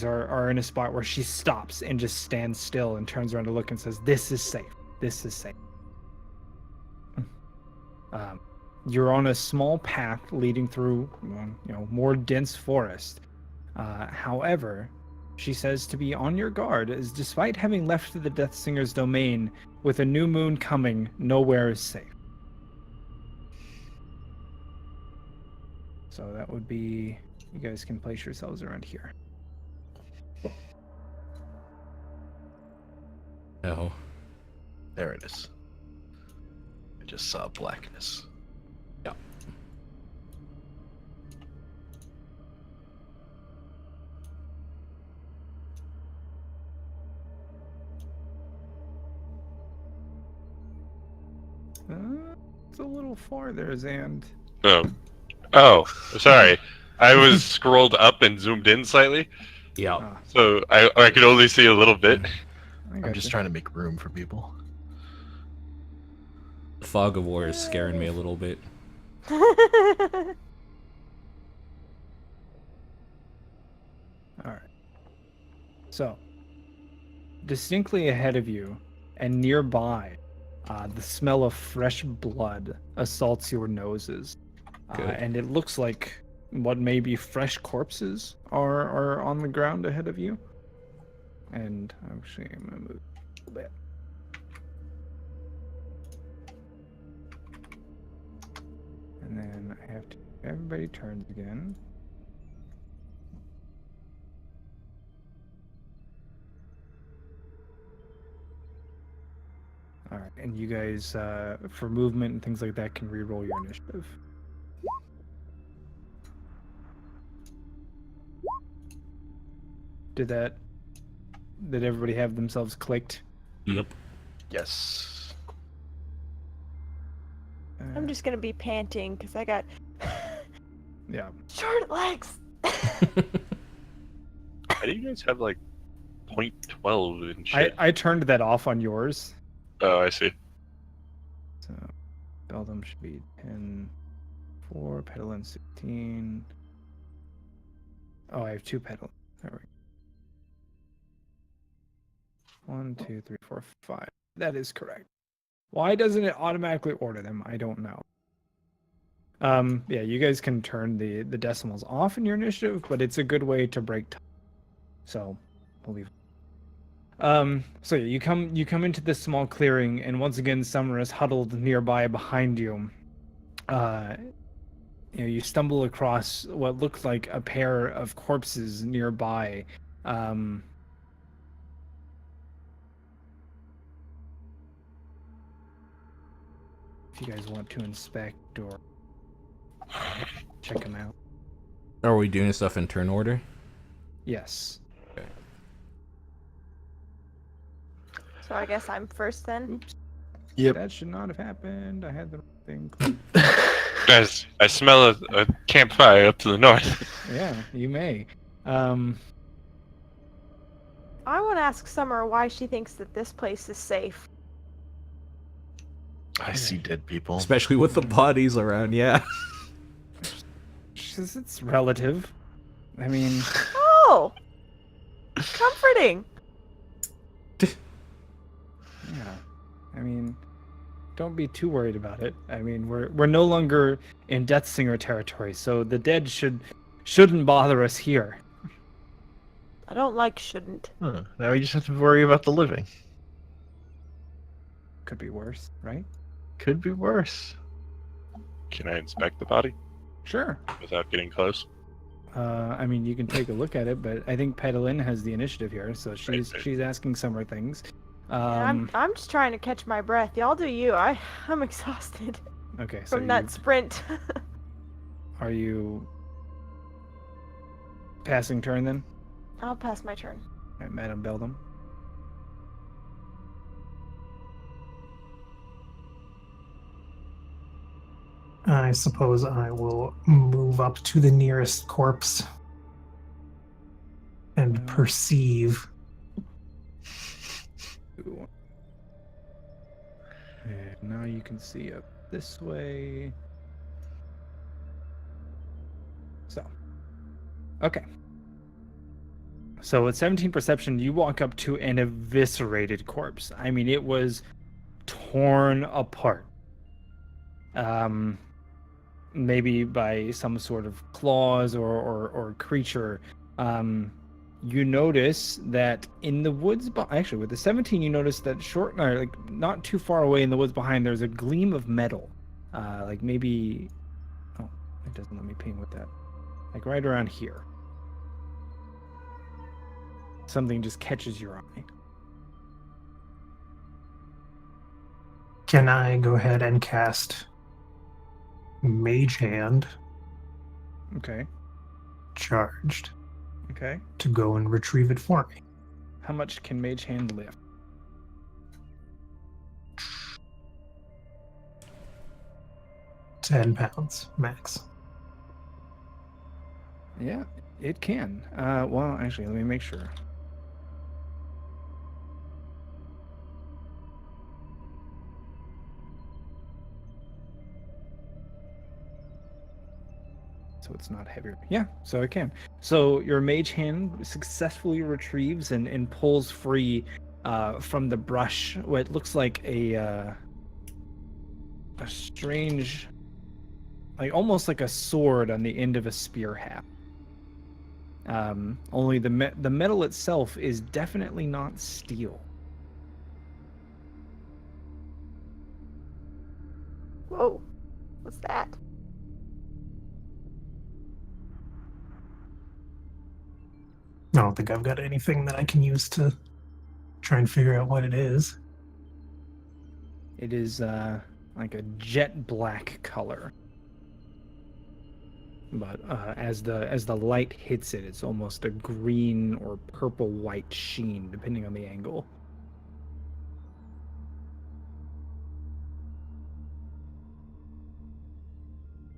are in a spot where she stops and just stands still and turns around to look and says, "This is safe. This is safe." You're on a small path leading through, more dense forest. However, she says to be on your guard, as despite having left the Death Singer's domain, with a new moon coming, nowhere is safe. So that would be, you guys can place yourselves around here. No. There it is. I just saw blackness. Yeah. It's a little far there, Zand. Oh, sorry. I was scrolled up and zoomed in slightly, Yeah. so I could only see a little bit. I'm just trying to make room for people. The fog of war is scaring me a little bit. All right. So, distinctly ahead of you and nearby, the smell of fresh blood assaults your noses. And it looks like what may be fresh corpses are on the ground ahead of you. And actually, I'm going to move a little bit. And then I have to, everybody turns again. All right, and you guys, for movement and things like that, can re-roll your initiative. Did everybody have themselves clicked? Yep. Yes. I'm just gonna be panting because I got Yeah. short legs. How do you guys have like 0.12 and shit? I turned that off on yours. Oh, I see. So, Beldum should be 10, 4, Petalin 16. Oh, I have 2 Petalin. There we go. 1, 2, 3, 4, 5. That is correct. Why doesn't it automatically order them? I don't know. Yeah, you guys can turn the decimals off in your initiative, but it's a good way to break time. So, we'll leave. So yeah, you come into this small clearing, and once again, Summer is huddled nearby behind you. You stumble across what looked like a pair of corpses nearby. If you guys want to inspect or check them out. Are we doing stuff in turn order? Yes. Okay. So I guess I'm first then. Oops. Yep. That should not have happened. I had the wrong thing. Guys, I smell a campfire up to the north. Yeah, you may. I want to ask Summer why she thinks that this place is safe. I see dead people. Especially with the bodies around, yeah. It's relative. I mean, Oh, comforting. yeah. I mean, don't be too worried about it. I mean, we're no longer in Death Singer territory, so the dead shouldn't bother us here. I don't like shouldn't. Huh. Now we just have to worry about the living. Could be worse, right? Could be worse. Can I inspect the body Sure. without getting close? I mean, you can take a look at it, but I think Petalin has the initiative here, so she's asking Summer things. I'm just trying to catch my breath. Y'all do you. I'm exhausted Okay, so from that sprint. are you passing turn then? I'll pass my turn. All right, Madam Beldum. I suppose I will move up to the nearest corpse and perceive. And now you can see up this way. So, okay. So with 17 perception, you walk up to an eviscerated corpse. I mean, it was torn apart. Maybe by some sort of claws or creature. You notice that in the woods, actually with the 17, you notice that like not too far away in the woods behind, there's a gleam of metal. Like maybe, oh, it doesn't let me ping with that. Like right around here. Something just catches your eye. Can I go ahead and cast Mage Hand Okay. charged Okay. to go and retrieve it for me? How much can Mage Hand lift? £10 max. Yeah, it can. Well, actually, let me make sure. So it's not heavier. Yeah, so it can. So your mage hand successfully retrieves and pulls free from the brush what looks like a strange, like almost like a sword on the end of a spear haft. Only the metal itself is definitely not steel. Whoa. What's that? I don't think I've got anything that I can use to try and figure out what it is. It is like a jet black color. But as the light hits it, it's almost a green or purple white sheen, depending on the angle.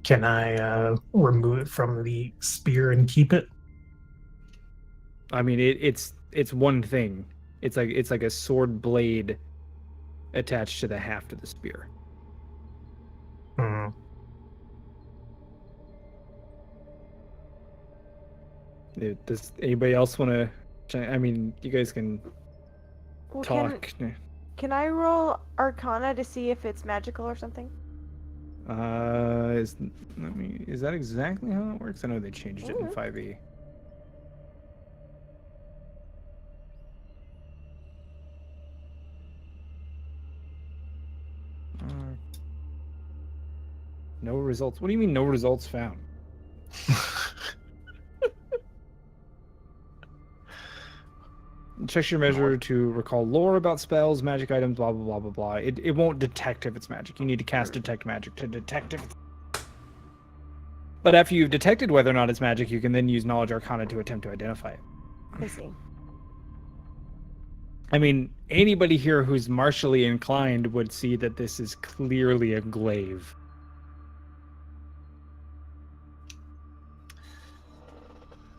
Can I remove it from the spear and keep it? I mean, it's one thing. It's like a sword blade attached to the haft of the spear. Hmm. Does anybody else want to? I mean, you guys can Well, talk. Can I roll Arcana to see if it's magical or something? Is that exactly how it works? I know they changed it in 5e. No results. What do you mean no results found? Check your measure to recall lore about spells, magic items, blah blah blah blah blah. It won't detect if it's magic. You need to cast detect magic to detect if it's... But after you've detected whether or not it's magic, you can then use knowledge arcana to attempt to identify it. I see. I mean, anybody here who's martially inclined would see that this is clearly a glaive.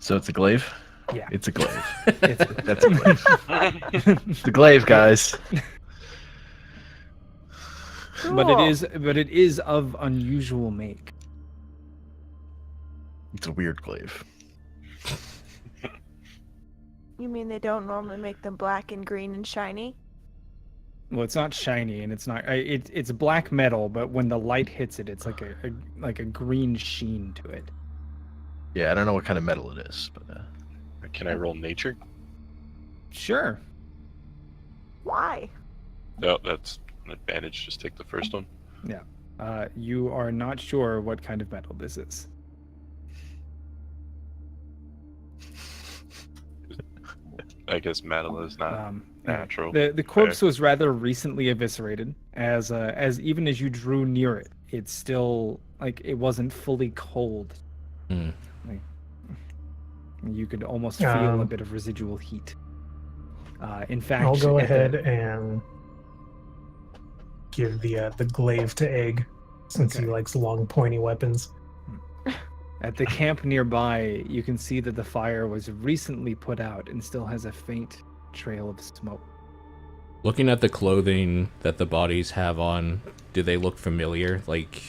So it's a glaive? Yeah. It's a glaive. It's- That's a glaive. It's a glaive, guys. But it is of unusual make. It's a weird glaive. You mean they don't normally make them black and green and shiny? Well, it's not shiny, and it's not. It's black metal, but when the light hits it, it's like a green sheen to it. Yeah, I don't know what kind of metal it is, but Can I roll nature? Sure. Why? No, that's an advantage. Just take the first one. You are not sure what kind of metal this is. I guess metal is not natural. The corpse was rather recently eviscerated, as even as you drew near it, it's still like it wasn't fully cold. Hmm. Like, you could almost feel a bit of residual heat. In fact, I'll go ahead and give the glaive to Egg, since he Okay. likes long, pointy weapons. At the camp nearby, you can see that the fire was recently put out and still has a faint trail of smoke. Looking at the clothing that the bodies have on, do they look familiar? Like,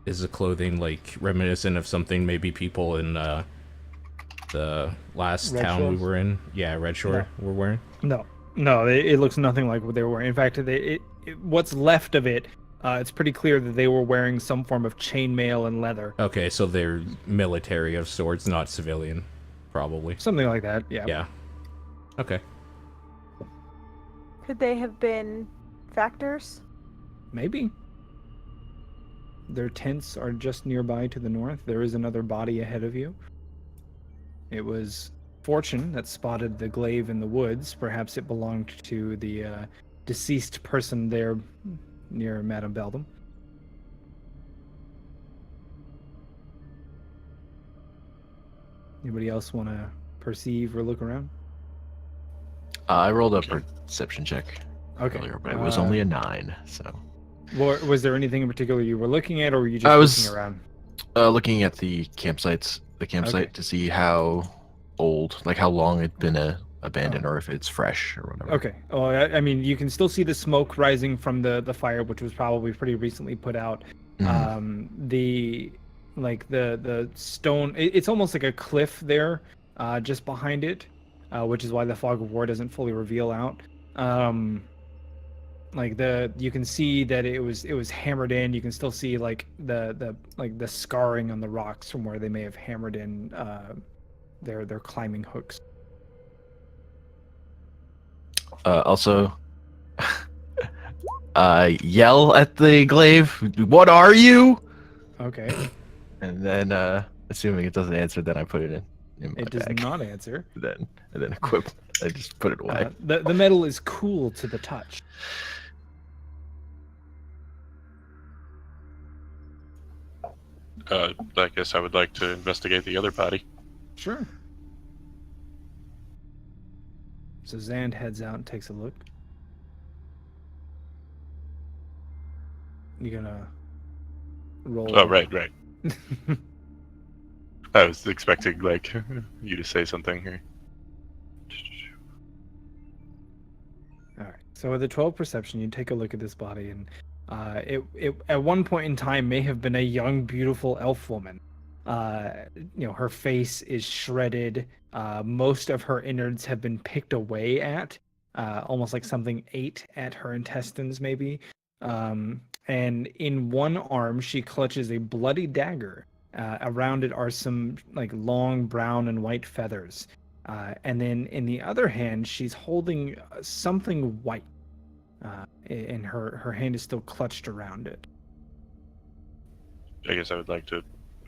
is the clothing like reminiscent of something maybe people in the last Red town we Shores? were in? Yeah, Red Shore we're wearing? No, it looks nothing like what they were wearing. In fact, what's left of it, it's pretty clear that they were wearing some form of chainmail and leather. Okay, so they're military of sorts, not civilian, probably. Something like that, yeah. Yeah. Okay. Could they have been factors? Maybe. Their tents are just nearby to the north. There is another body ahead of you. It was Fortune that spotted the glaive in the woods. Perhaps it belonged to the deceased person there near Madame Beldam. Anybody else want to perceive or look around? I rolled a perception check Okay. earlier, but it was only a 9, so... Was there anything in particular you were looking at, or were you just I was looking around? looking at the campsite Okay. to see how old, like how long it'd been abandoned, or if it's fresh or whatever. Okay. Oh, I mean, you can still see the smoke rising from the fire, which was probably pretty recently put out. Mhm. The stone, it's almost like a cliff there, just behind it, which is why the fog of war doesn't fully reveal out. You can see that it was hammered in. You can still see like the scarring on the rocks from where they may have hammered in their climbing hooks. Also, yell at the glaive, "What are you?" Okay. And then, assuming it doesn't answer, then I put it in my It does bag. not answer. And then equip. I just put it away. The metal is cool to the touch. I guess I would like to investigate the other body. Sure. So Zand heads out and takes a look. You gonna roll? Oh, right. I was expecting, like, you to say something here. All right. So with a 12 perception, you take a look at this body, and it at one point in time may have been a young, beautiful elf woman. Her face is shredded. Most of her innards have been picked away at, almost like something ate at her intestines, maybe. And in one arm, she clutches a bloody dagger. Around it are some like long brown and white feathers. And then in the other hand, she's holding something white. And her hand is still clutched around it. I guess I would like to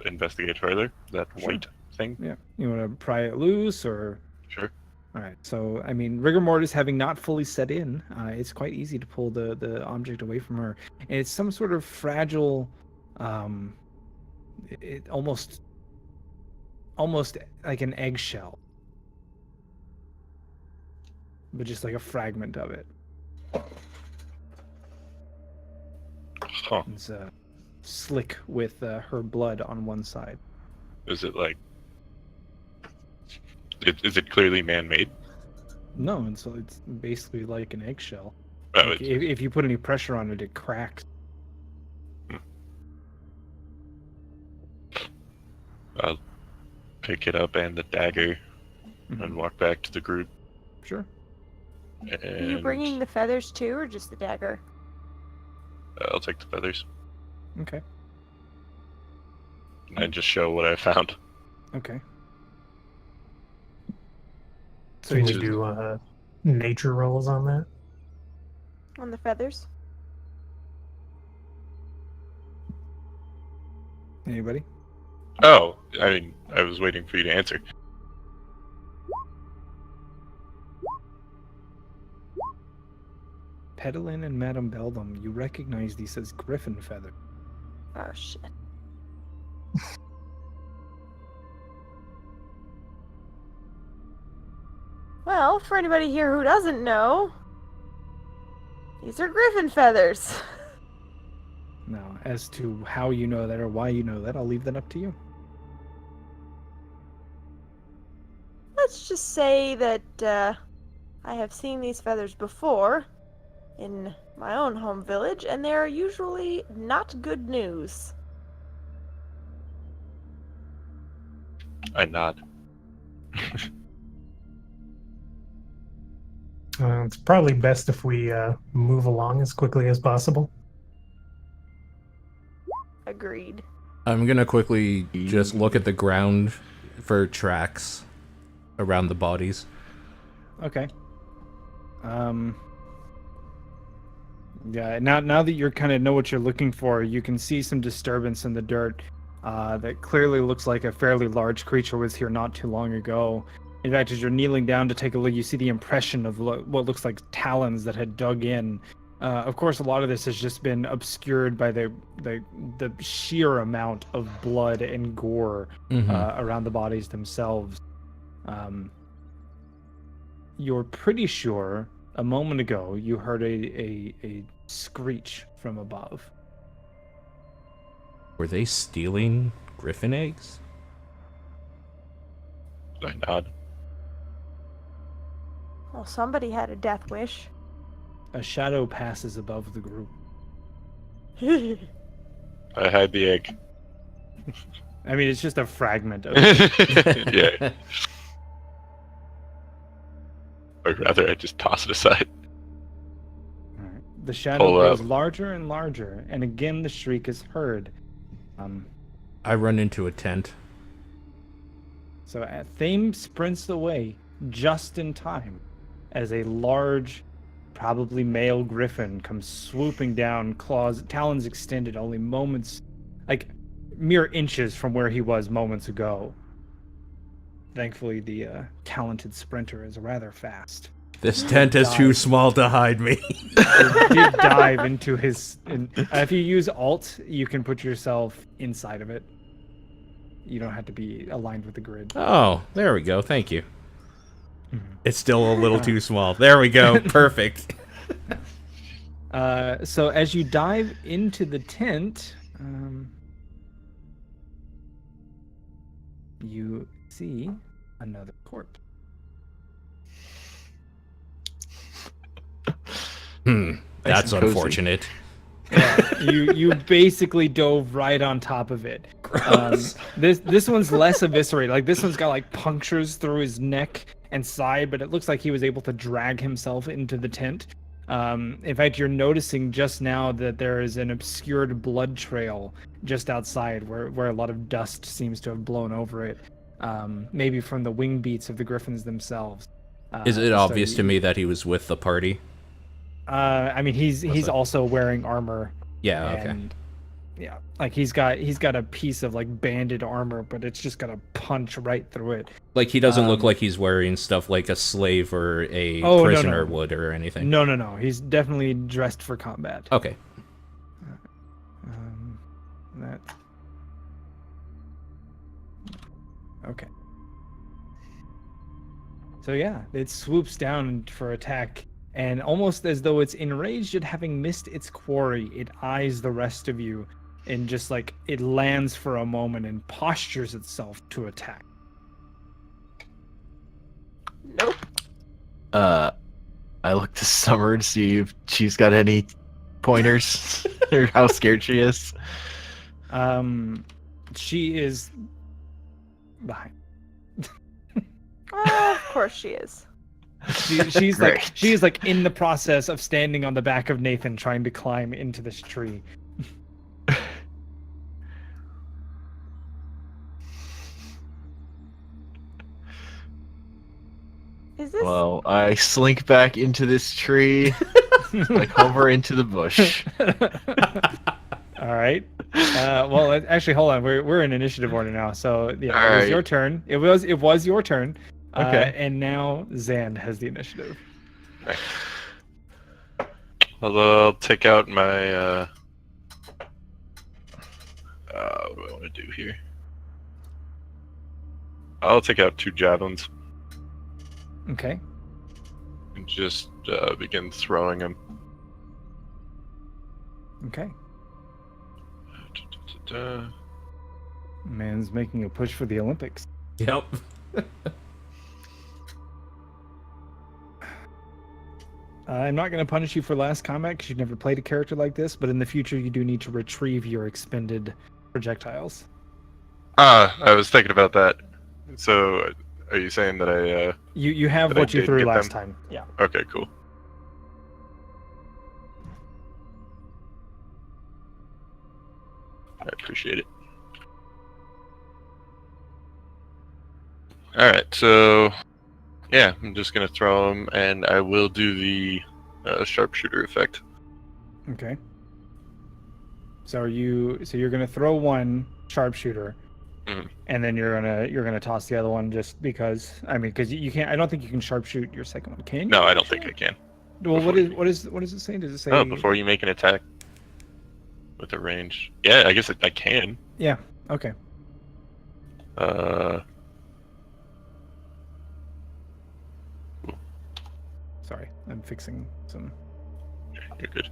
investigate further that Sure. white thing. Yeah. You want to pry it loose or? Sure. All right. So, I mean, rigor mortis having not fully set in, it's quite easy to pull the object away from her. And it's some sort of fragile, it almost like an eggshell, but just like a fragment of it. Huh. It's slick with her blood on one side. Is it like... Is it clearly man-made? No, and so it's basically like an eggshell. Oh, Like, it's... if you put any pressure on it, it cracks. I'll pick it up and the dagger and walk back to the group. Sure. And Are you bringing the feathers too, or just the dagger? I'll take the feathers Okay. and just show what I found. Okay. So Can you we just, do nature rolls on that? On the feathers? anybody? Oh, I mean, I was waiting for you to answer. Pedalin and Madame Beldam, you recognize these as griffin feather. Oh shit. Well, for anybody here who doesn't know, these are griffin feathers. Now, as to how you know that or why you know that, I'll leave that up to you. Let's just say that I have seen these feathers before in my own home village, and they are usually not good news. I nod. It's probably best if we move along as quickly as possible. Agreed. I'm gonna quickly just look at the ground for tracks around the bodies. Okay. Yeah. Now that you kind of know what you're looking for, you can see some disturbance in the dirt. That clearly looks like a fairly large creature was here not too long ago. In fact, as you're kneeling down to take a look, you see the impression of what looks like talons that had dug in. Of course, a lot of this has just been obscured by the sheer amount of blood and gore around the bodies themselves. You're pretty sure a moment ago you heard a screech from above. Were they stealing griffin eggs? I nod. Well, somebody had a death wish. A shadow passes above the group. I hide the egg. I mean, it's just a fragment of it. Yeah. Or rather, I just toss it aside. Alright. The shadow Pull grows up. larger and larger, and again the shriek is heard. I run into a tent. So Thame sprints away just in time as a large, probably male griffin comes swooping down, talons extended only moments, like mere inches from where he was moments ago. Thankfully, the talented sprinter is rather fast. This tent is too small to hide me. It did dive into his... if you use Alt, you can put yourself inside of it. You don't have to be aligned with the grid. Oh, there we go. Thank you. It's still a little too small. There we go. Perfect. So as you dive into the tent, you see another corpse. That's and cozy. unfortunate. Yeah, you basically dove right on top of it. This one's less eviscerated. Like this one's got like punctures through his neck and side, but it looks like he was able to drag himself into the tent. In fact, you're noticing just now that there is an obscured blood trail just outside where a lot of dust seems to have blown over it. Maybe from the wing beats of the griffins themselves. Is it obvious to me that he was with the party? I mean, he's also wearing armor. Yeah, okay. And, yeah, like he's got a piece of like banded armor, but it's just got a punch right through it. Like he doesn't look like he's wearing stuff like a slave or a no, prisoner no. would or anything. No. He's definitely dressed for combat. Okay. That. Okay. So yeah, it swoops down for attack, and almost as though it's enraged at having missed its quarry, it eyes the rest of you, and just like it lands for a moment and postures itself to attack. Nope. I look to Summer to see if she's got any pointers or how scared she is. She is behind. Of course she is. She's Great. like she's like in the process of standing on the back of Nathan trying to climb into this tree. Is this? Well, I slink back into this tree, like Homer into the bush. All right. Well, actually, hold on. We're in initiative order now, so yeah, All it was right. your turn. It was your turn. Okay. And now Zand has the initiative. I'll take out my. What do I want to do here? I'll take out 2 javelins Okay. and just begin throwing them. Okay. Man's making a push for the Olympics. Yep. I'm not going to punish you for last combat because you've never played a character like this, but in the future you do need to retrieve your expended projectiles. I was thinking about that. So Are you saying that I? You have But I what you did threw get last them? time. Yeah. Okay, cool. I appreciate it. All right, so yeah, I'm just gonna throw them, and I will do the sharpshooter effect. Okay. So you're gonna throw one sharpshooter, Mhm. and then you're gonna toss the other one just because. I mean, because you can't. I don't think you can sharpshoot your second one. Can you? No, I don't think I can. Well, before you- what does it say? Does it say? Oh, before you make an attack with a range. Yeah, I guess I can. Yeah. Okay. Uh, Sorry, I'm fixing some. you're good.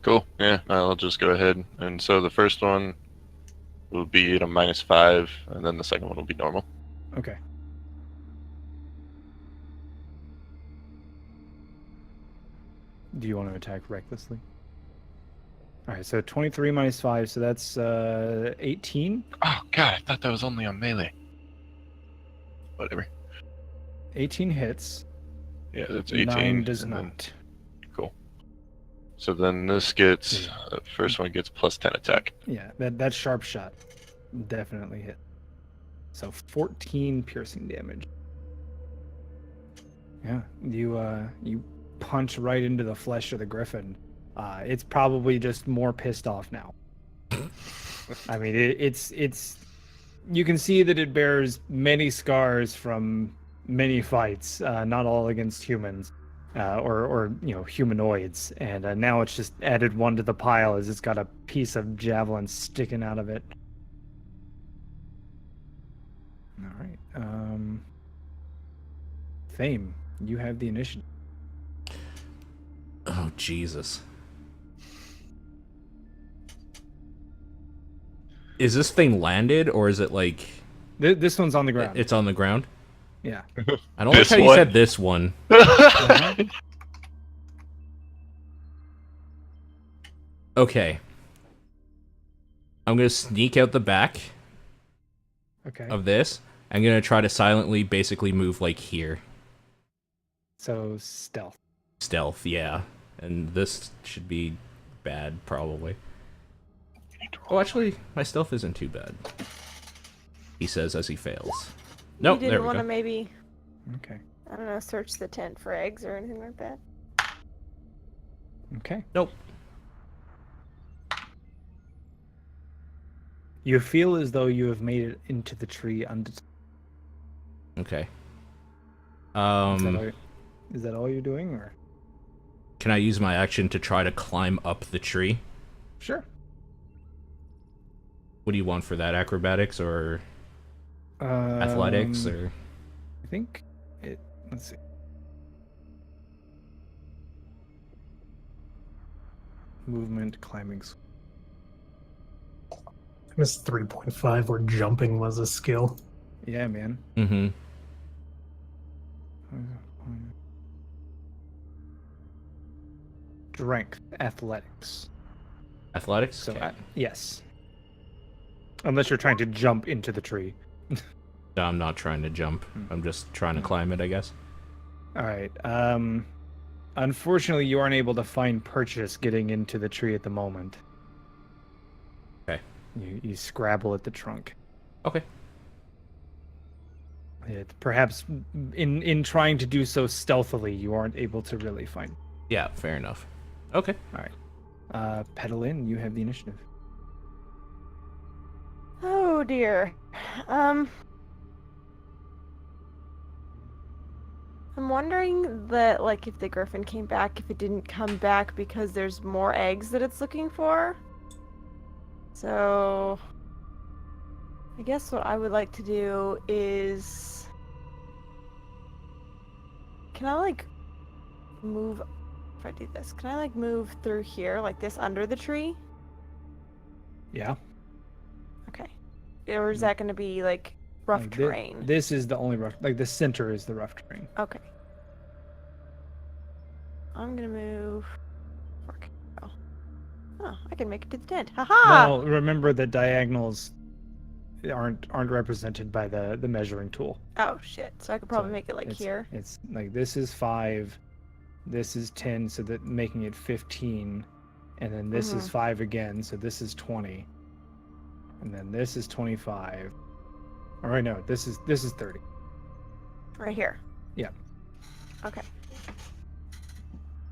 Cool. Yeah, I'll just go ahead. And so the first one will be at a -5, and then the second one will be normal. Okay. Do you want to attack recklessly? All right. So 23 minus 5, so that's 18. Oh god, I thought that was only on melee. Whatever. 18 hits. Yeah, that's 18. 9 does and then- not. Cool. So then this gets first one gets +10 attack. Yeah, that sharp shot definitely hit. So 14 piercing damage. Yeah, you punch right into the flesh of the griffin. It's probably just more pissed off now. I mean, it's you can see that it bears many scars from many fights, not all against humans. Or humanoids, and now it's just added one to the pile as it's got a piece of javelin sticking out of it. All right, Fame, you have the initiative. Oh, Jesus. Is this thing landed, or is it like... This one's on the ground. It's on the ground? Yeah. I don't like This how you one? said this one. Okay. I'm going to sneak out the back Okay. of this. I'm going to try to silently basically move like here. So stealth. Stealth, yeah. And this should be bad, probably. Oh, actually, my stealth isn't too bad. He says as he fails. Nope, You there didn't we want go. to maybe, Okay. I don't know, search the tent for eggs or anything like that? Okay. Nope. You feel as though you have made it into the tree undetected. Okay. Is that all you're doing, or? Can I use my action to try to climb up the tree? Sure. What do you want for that? Acrobatics or athletics or? I think it. Let's see. Movement, climbing. I missed 3.5 where jumping was a skill. Yeah, man. Mm-hmm. Strength, athletics. Athletics? So Okay. yes. Unless you're trying to jump into the tree. No, I'm not trying to jump. I'm just trying to climb it, I guess. All right. Unfortunately, you aren't able to find purchase getting into the tree at the moment. Okay. You scrabble at the trunk. Okay. Perhaps in trying to do so stealthily, you aren't able to really find. Yeah, fair enough. Okay. All right. Pedalin, you have the initiative. Oh dear. I'm wondering that, like, if the griffin came back, if it didn't come back because there's more eggs that it's looking for. So, I guess what I would like to do is, can I, like, move, if I do this, can I, like, move through here, like this, under the tree? Yeah. Okay. Or is that going to be, like, rough Like, terrain? This is the only rough. Like the center is the rough terrain. Okay. I'm gonna move. Oh, Oh, I can make it to the tent. Haha! Well, remember that diagonals aren't represented by the measuring tool. Oh shit! So I could probably So make it like it's, here. It's like this is 5, this is 10, so that making it 15, and then this is 5 again, so this is 20, and then this is 25. All right, no, this is 30. Right here. Yeah. Okay.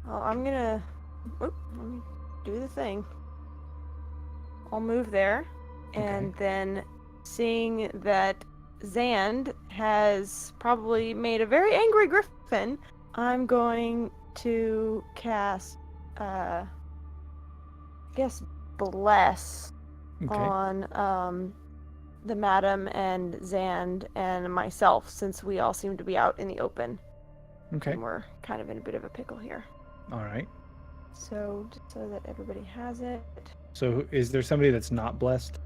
Well, I'm gonna. Let me do the thing. I'll move there, and then seeing that Zand has probably made a very angry griffin, I'm going to cast, I guess, bless on the madam and Zand and myself, since we all seem to be out in the open. Okay. And we're kind of in a bit of a pickle here. All right. So, just so that everybody has it. So is there somebody that's not blessed?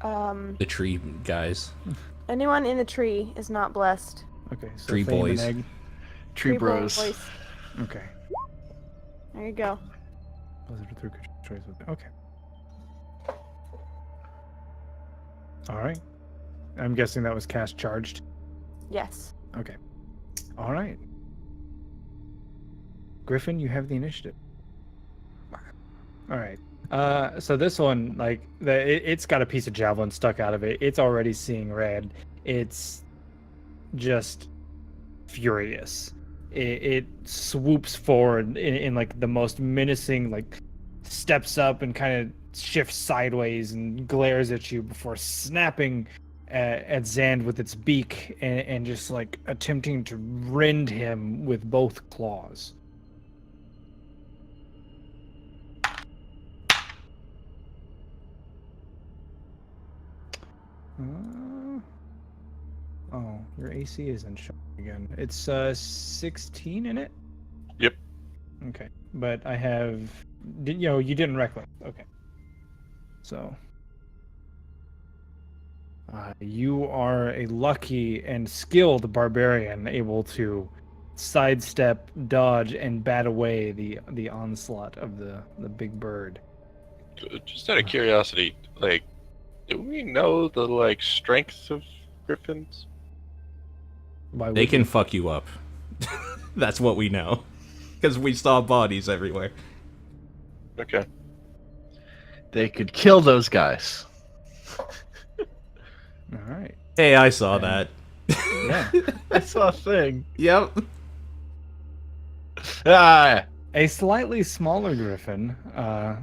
The tree guys. Anyone in the tree is not blessed. Okay. So Tree Fame and boys. Egg. Tree bros. boys. Okay. There you go. Positive through choice. Okay. All right. I'm guessing that was cast charged. Yes. Okay. All right. Griffin, you have the initiative. All right. So this one, like, it's got a piece of javelin stuck out of it. It's already seeing red. It's just furious. It swoops forward in like the most menacing, like, steps up and kind of shifts sideways and glares at you before snapping at Zand with its beak and just like attempting to rend him with both claws. Oh, your AC isn't showing again. It's 16 in it? Yep. Okay. But I have you didn't reckless. Okay. So you are a lucky and skilled barbarian able to sidestep, dodge, and bat away the onslaught of the big bird. Just out of curiosity, like, do we know the like strength of griffins? Why They would can you? fuck you up. That's what we know. Because we saw bodies everywhere. Okay. They could kill those guys. All right. Hey, I saw that. Yeah. I saw a thing. Yep. Ah! A slightly smaller griffin.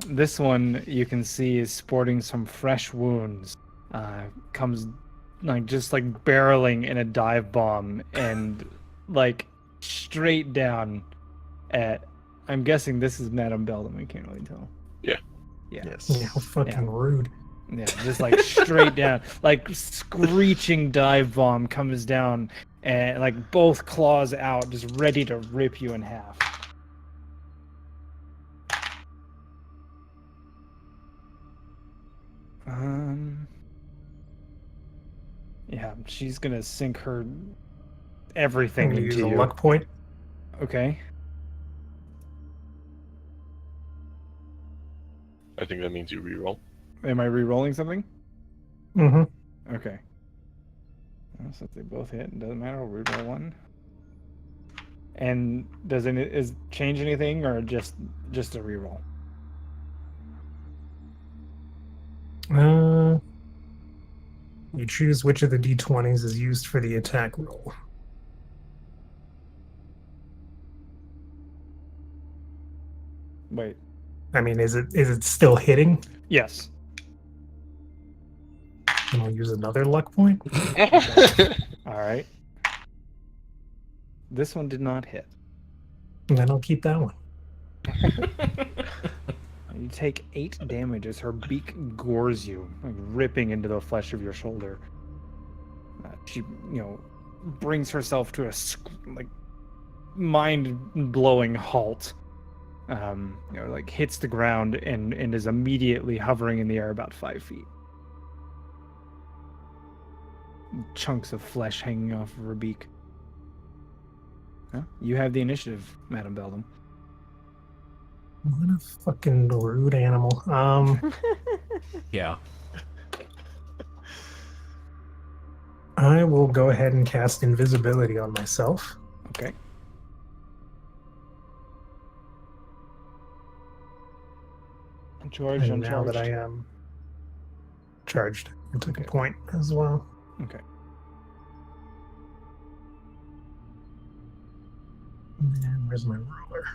This one you can see is sporting some fresh wounds. Comes just barreling in a dive bomb and like straight down at. I'm guessing this is Madame Beldam. We can't really tell. Yeah. Yeah. Yes. Yeah, how fucking rude. Yeah. Just like straight down, like screeching dive bomb comes down and like both claws out, just ready to rip you in half. Yeah, she's gonna sink her I'm everything gonna use into a you. luck point. Okay. I think that means you reroll. Am I re-rolling something? Mm-hmm. Okay. Well, since they both hit, it doesn't matter. I'll re-roll one. And does it change anything or just a re-roll? You choose which of the d20s is used for the attack roll. Wait. I mean, is it still hitting? Yes. And I'll use another luck point. All right. This one did not hit. And then I'll keep that one. You take 8 damage as her beak gores you, like ripping into the flesh of your shoulder. She, brings herself to a mind-blowing halt. Hits the ground and is immediately hovering in the air about 5 feet. Chunks of flesh hanging off of her beak. Huh? You have the initiative, Madame Beldam. What a fucking rude animal. Yeah. I will go ahead and cast invisibility on myself. Okay. Charged, And now that I uncharged. am charged, I took a Okay. point as well. Okay. And where's my ruler?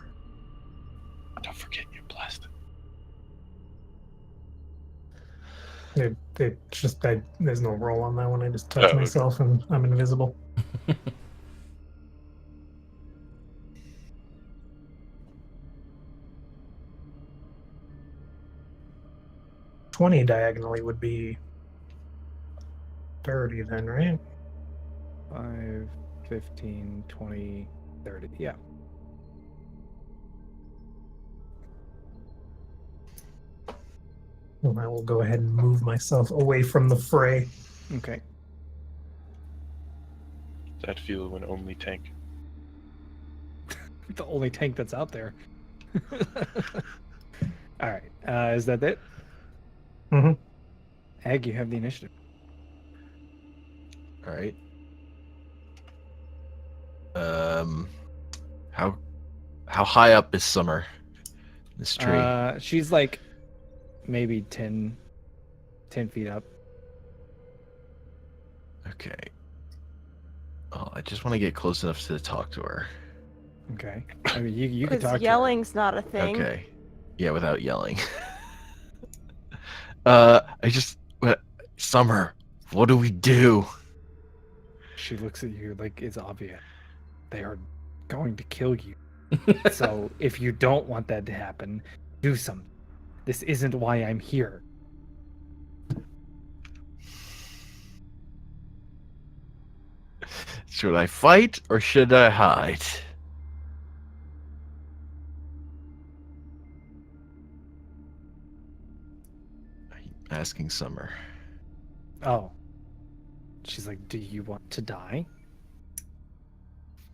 Don't forget your plastic. There's no roll on that one. I just touch okay. myself and I'm invisible. $20 diagonally would be 30 then, right? 5, 15, 20, 30. Yeah. And I will go ahead and move myself away from the fray. Okay. That feel when only tank. The only tank that's out there. All right. Is that it? Mm-hmm. Ag, you have the initiative. All right. How high up is Summer? This tree. She's like maybe 10 feet up. Okay. Oh, I just want to get close enough to talk to her. Okay. I mean, you could Because talk yelling's not a thing. Okay. Yeah, without yelling. Summer, what do we do? to her. She looks at you like it's obvious. They are going to kill you. So if you don't want that to happen, do something. This isn't why I'm here. Should I fight or should I hide? I'm asking Summer. Oh. She's like, do you want to die?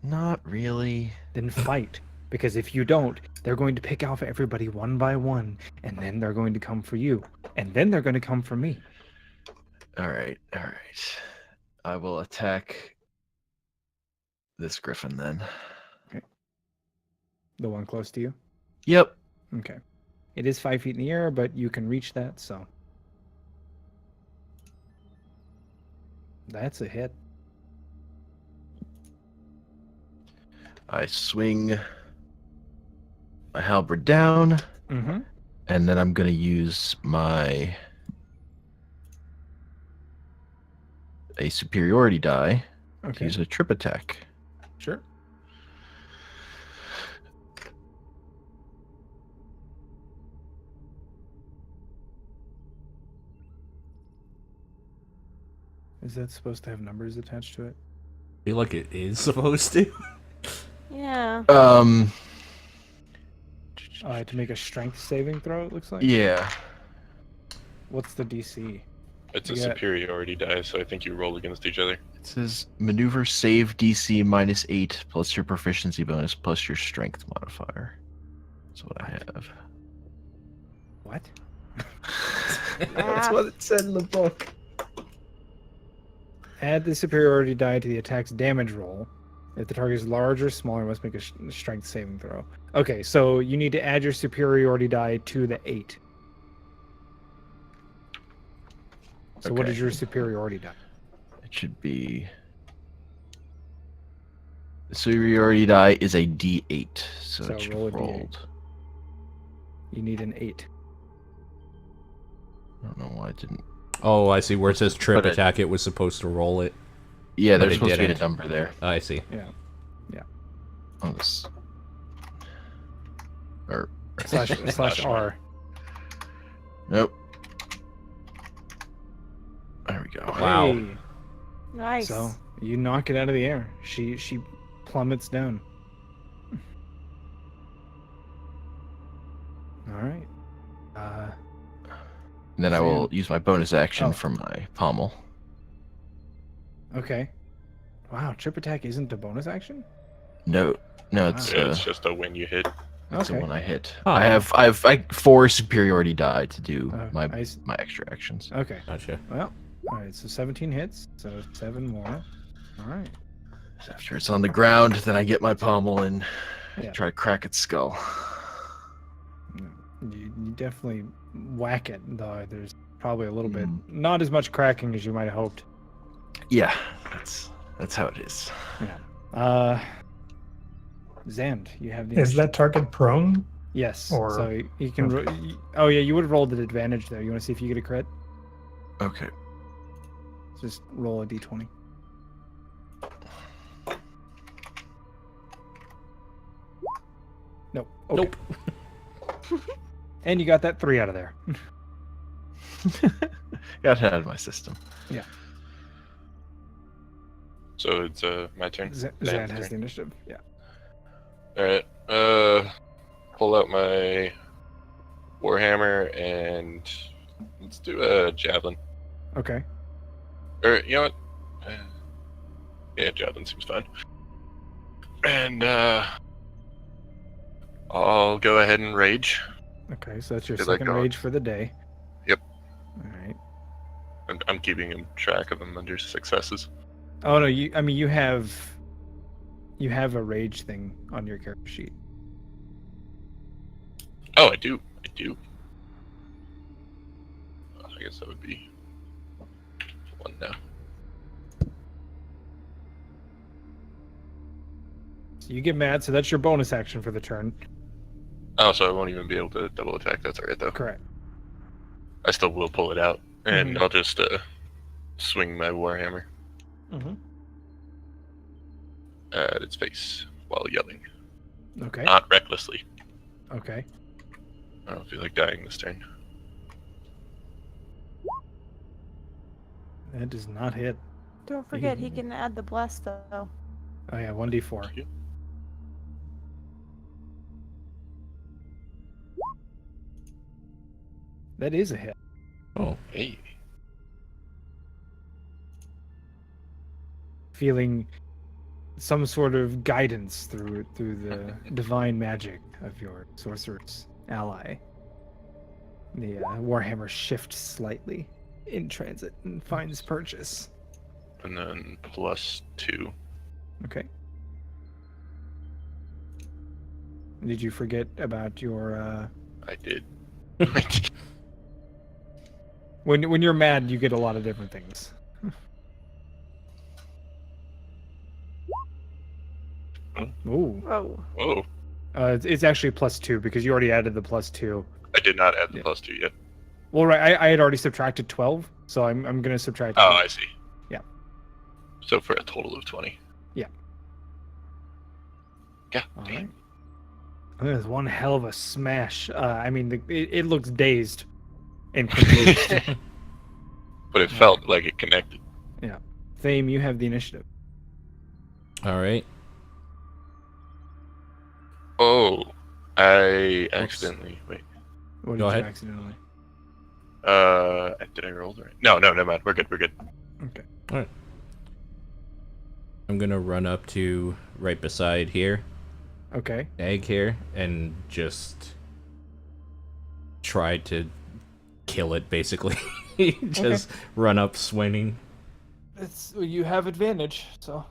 Not really. Then fight. Because if you don't, they're going to pick off everybody one by one, and then they're going to come for you. And then they're going to come for me. All right. I will attack this griffin then. The one close to you? Yep. Okay. It is 5 feet in the air, but you can reach that, so. That's a hit. I swing my halberd down, Mm-hmm. and then I'm going to use a superiority die to Okay. use a trip attack. Sure. Is that supposed to have numbers attached to it? I feel like it is supposed to. Yeah. I had to make a strength saving throw, it looks like. Yeah. What's the DC? It's a Yeah. superiority die, so I think you roll against each other. It says maneuver save DC -8 plus your proficiency bonus plus your strength modifier. That's what I have. What? That's what it said in the book. Add the superiority die to the attack's damage roll. If the target is large or smaller, must make a strength saving throw. Okay, so you need to add your superiority die to the 8. So what Okay. is your superiority die? It should be. The superiority die is a D8, so So it should roll a have D8. rolled. You need an 8. I don't know why it didn't. Oh, I see. Where it says trip But it- attack, it was supposed to roll it. Yeah, But there's it supposed to be a didn't. number there. I see. Yeah. Oh, this. Or Slash R. nope. There we go. Wow. Hey. Nice. So you knock it out of the air. She plummets down. All right. And then I will use my bonus action Oh. for my pommel. Okay. Wow, trip attack isn't a bonus action? No, it's Yeah, it's just a when you hit. That's the Okay. one I hit. Oh. I have 4 superiority die to do my I s- extra actions. Okay. Gotcha. Well, all right. So 17 hits. So 7 more. All right. After it's on the ground, then I get my pommel and Yeah. try to crack its skull. You definitely whack it, though. There's probably a little bit, Mm. not as much cracking as you might have hoped. Yeah, that's how it is. Yeah. Zand, you have the. Is that target prone? Yes. or- So you can. Oh yeah, you would have rolled an advantage there. You want to see if you get a crit? Okay. Just roll a d20. Nope. Okay. Nope. And you got that 3 out of there. Got it out of my system. So it's my turn. Zand has the initiative. Yeah. All right. Pull out my warhammer and let's do a javelin. Okay. Or you know what? Yeah, javelin seems fine. And I'll go ahead and rage. Okay. So that's your Feel like second going. rage for the day. Yep. All right. I'm keeping track of them under successes. Oh no, you have a rage thing on your character sheet. Oh, I do. I guess that would be 1 now. So you get mad, so that's your bonus action for the turn. Oh, so I won't even be able to double attack. That's alright though. Correct. I still will pull it out, and Mhm. I'll just swing my warhammer Mm-hmm. at its face while yelling, Okay. not recklessly. Okay. I don't feel like dying this turn. That does not hit. Don't forget, he can add the bless though. Oh yeah, 1d4. That is a hit. Oh, Hey, Feeling some sort of guidance through the divine magic of your sorcerer's ally. The warhammer shifts slightly in transit and finds purchase. and then +2. Okay. Did you forget about your I did. when you're mad you get a lot of different things. Ooh. Oh, Whoa! It's actually +2 because you already added the +2. I did not add the Yeah. +2 yet. Well, right, I had already subtracted 12, so I'm gonna subtract. Oh, 2. I see. Yeah. So for a total of 20. Yeah. God All damn. right. There's one hell of a smash. I mean, it looks dazed and confused. But it felt like it connected. Thame, you have the initiative. all right. Oh, I accidentally wait. What did Go you ahead. accidentally? Did I roll the right? No, never mind. We're good. Okay. I'm gonna run up to right beside here, Okay. egg here, and just try to kill it. Basically, just run up swinging. You have advantage, so.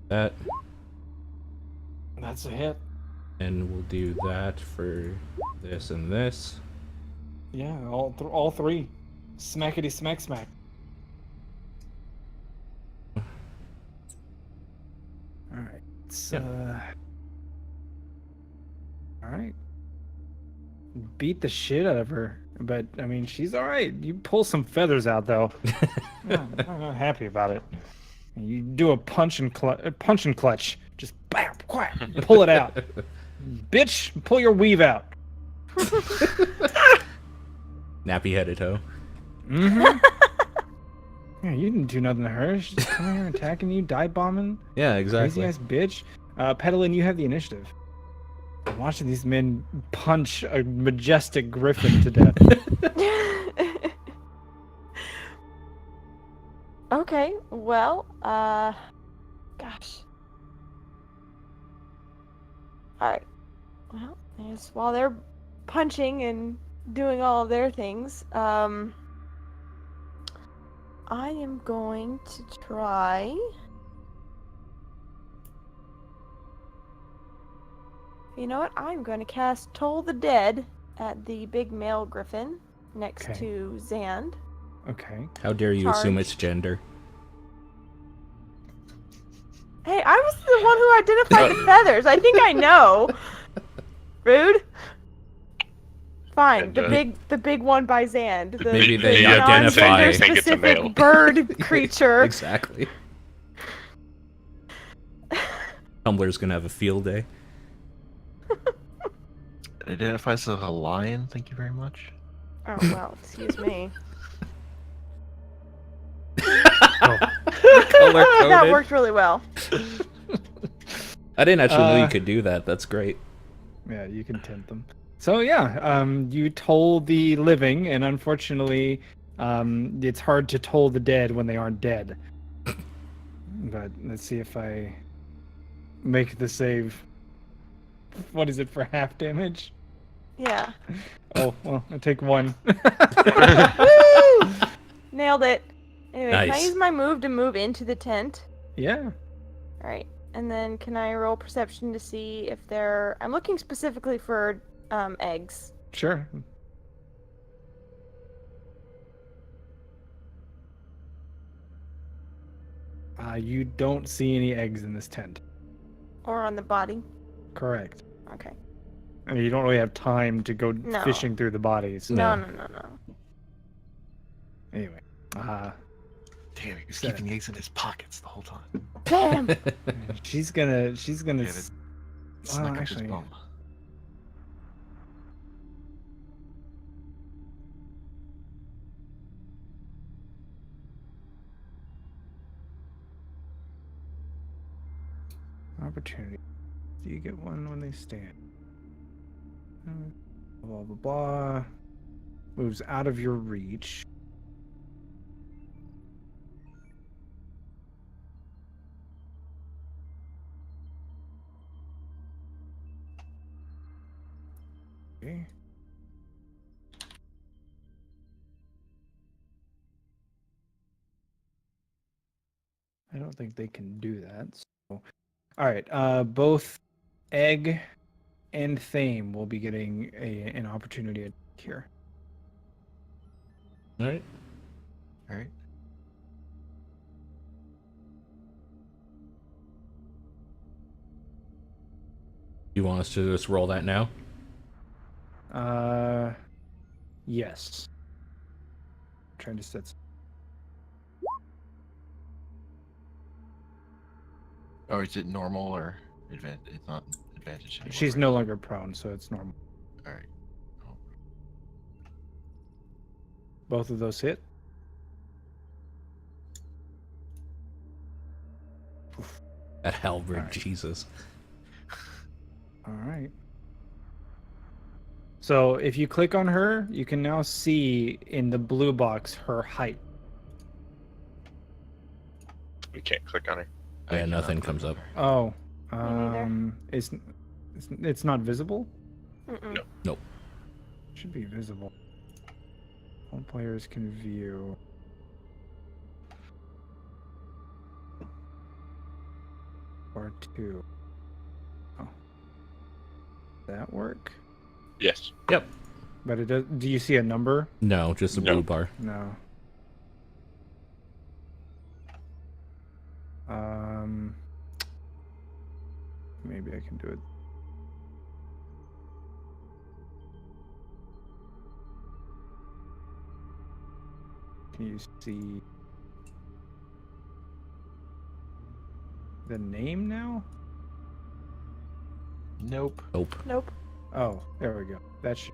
That, That's a hit. and we'll do that for this and this. Yeah, all 3. Smackety smack smack. All right. All right. Beat the shit out of her, but I mean, she's all right. You pull some feathers out though. Yeah, I'm not happy about it. You do a punch and clutch. Just bam, quack, pull it out. Bitch, pull your weave out. Nappy-headed hoe. Mm-hmm. Yeah, you didn't do nothing to her. She's just coming here attacking you, dive bombing. Yeah, exactly. Crazy ass bitch. Pedalin, you have the initiative. I'm watching these men punch a majestic griffin to death. okay. Well, gosh. Alright. Well, while they're punching and doing all of their things, I am going to try... You know what? I'm going to cast Toll the Dead at the big male griffin next Okay. to Zand. Okay. How dare you assume Charge. it's gender? Hey, I was the one who identified the feathers. I think I know. Rude. Fine. And, The big one by Zand. The, Maybe the they identify- non-gender I think it's a male. specific bird creature. Exactly. Tumblr's gonna have a field day. It identifies as a lion. Thank you very much. Oh well, excuse me. Color-coded. That worked really well. I didn't actually know you could do that. That's great. Yeah, you can tint them. So yeah, you toll the living, and unfortunately, it's hard to toll the dead when they aren't dead. But let's see if I make the save. What is it for half damage? Yeah. Oh, well, I take 1. Woo! Nailed it. Anyway, can I Nice. use my move to move into the tent? Yeah. Alright. And then can I roll perception to see if they're... I'm looking specifically for eggs. Sure. You don't see any eggs in this tent. Or on the body. Correct. Okay. I mean, you don't really have time to go No. fishing through the bodies. No. No. Anyway. Damn, he was Set. keeping eggs in his pockets the whole time. Damn! She's gonna Yeah, s- Snuck up his actually- bum. opportunity. Do you get one when they stand? Blah blah blah. Moves out of your reach. Okay. I don't think they can do that. So, all right. Both Egg and Thame will be getting an opportunity here. All right. All right. You want us to just roll that now? Yes. Trying to set. Or is it normal or advantage? It's not advantage anymore. She's right? no longer prone, so it's normal. All right. Both of those hit. That halberd, Alright. Jesus. All right. So if you click on her, you can now see in the blue box her height. We can't click on her. I Yeah, cannot nothing click comes on up. her. Oh, neither. it's not visible. Mm-mm. No. Should be visible. All players can view. Or 2. Oh. That work? Yes. Yep. But it does. Do you see a number? No, just a No. blue bar. No. Maybe I can do it. Can you see the name now? Nope. Nope. Nope. Oh, there we go. That should.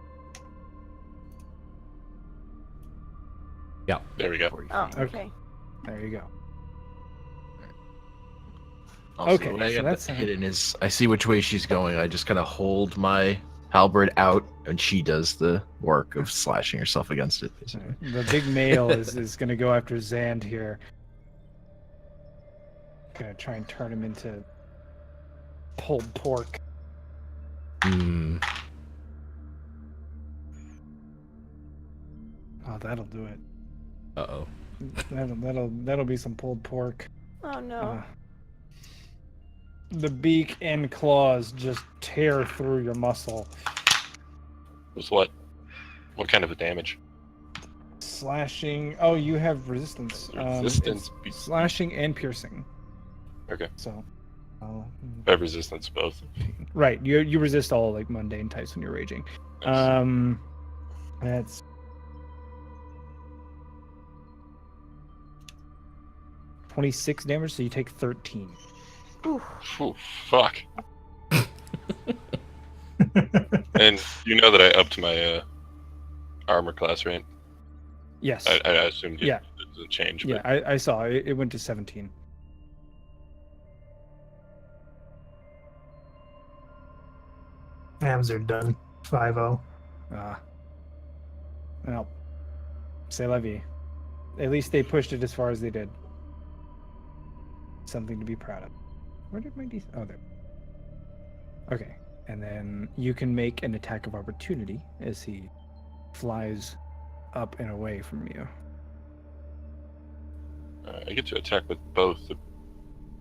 There we go. 40 Oh, feet. okay. There you go. Also, Okay, when I so got that's that hidden is I see which way she's going. I just kind of hold my halberd out, and she does the work of slashing herself against it. basically. The big male is going to go after Zand here. Gonna try and turn him into pulled pork. Hmm. Oh, that'll do it. Uh-oh. That'll be some pulled pork. Oh no. The beak and claws just tear through your muscle, Was what? What kind of a damage? slashing. Oh, you have resistance. Resistance. It's slashing and piercing. Okay. So, I have resistance both. right, you resist all like mundane types when you're raging. Nice. That's 26 damage, so you take 13. Oof. Ooh, fuck. And you know that I upped my armor class, right? Yes. I assumed Yeah. it was a change. Yeah, But I saw it. It went to 17. Abs are done. 5-0. Well, c'est la vie. At least they pushed it as far as they did. Something to be proud of. Where did my D? Oh, there. Okay, and then you can make an attack of opportunity as he flies up and away from you. I get to attack with both,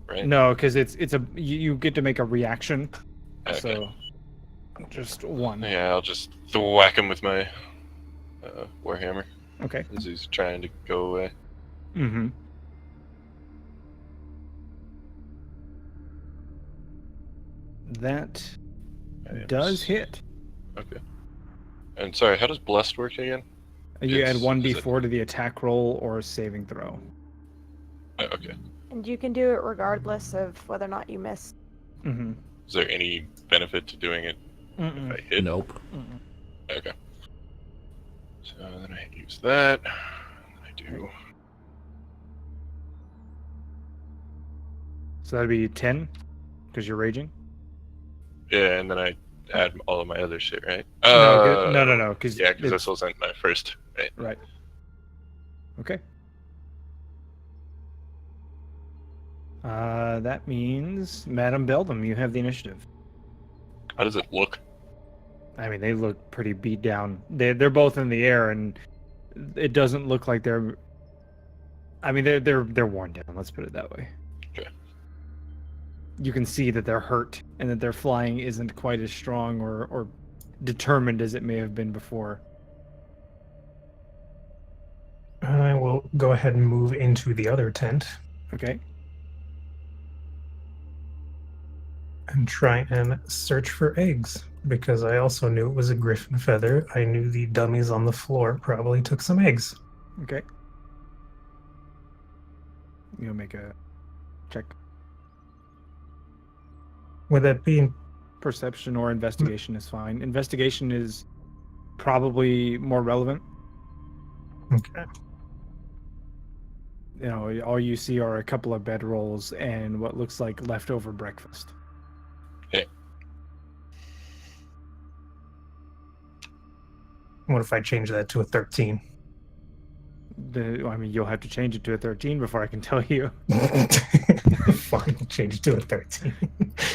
right? No, because it's a you get to make a reaction. Okay. So just one. Yeah, I'll just whack him with my warhammer Okay. as he's trying to go away. Mm-hmm. That does hit. Okay. And sorry, how does blessed work again? You add It's- 1d4 to the attack roll or saving throw. Okay. And you can do it regardless of whether or not you miss. Mm-hmm. Is there any benefit to doing it if I hit? Nope. Okay. So then I use that. I do. So that'd be 10 because you're raging. Yeah, and then I add all of my other shit, right? No, because Yeah, because this wasn't my first, right? right. Okay. That means Madame Beldam, you have the initiative. How does it look? I mean, they look pretty beat down. They're both in the air, and it doesn't look like they're. I mean, they're worn down. Let's put it that way. Okay. You can see that they're hurt, and that their flying isn't quite as strong or determined as it may have been before. I will go ahead and move into the other tent Okay. and try and search for eggs, because I also knew it was a griffin feather. I knew the dummies on the floor probably took some eggs. Okay. You'll make a check. Would that be Perception or investigation is fine. Investigation is probably more relevant. okay? You know, all you see are a couple of bedrolls and what looks like leftover breakfast. What if I change that to a 13? I mean, you'll have to change it to a 13 before I can tell you. Fine, change it to a 13.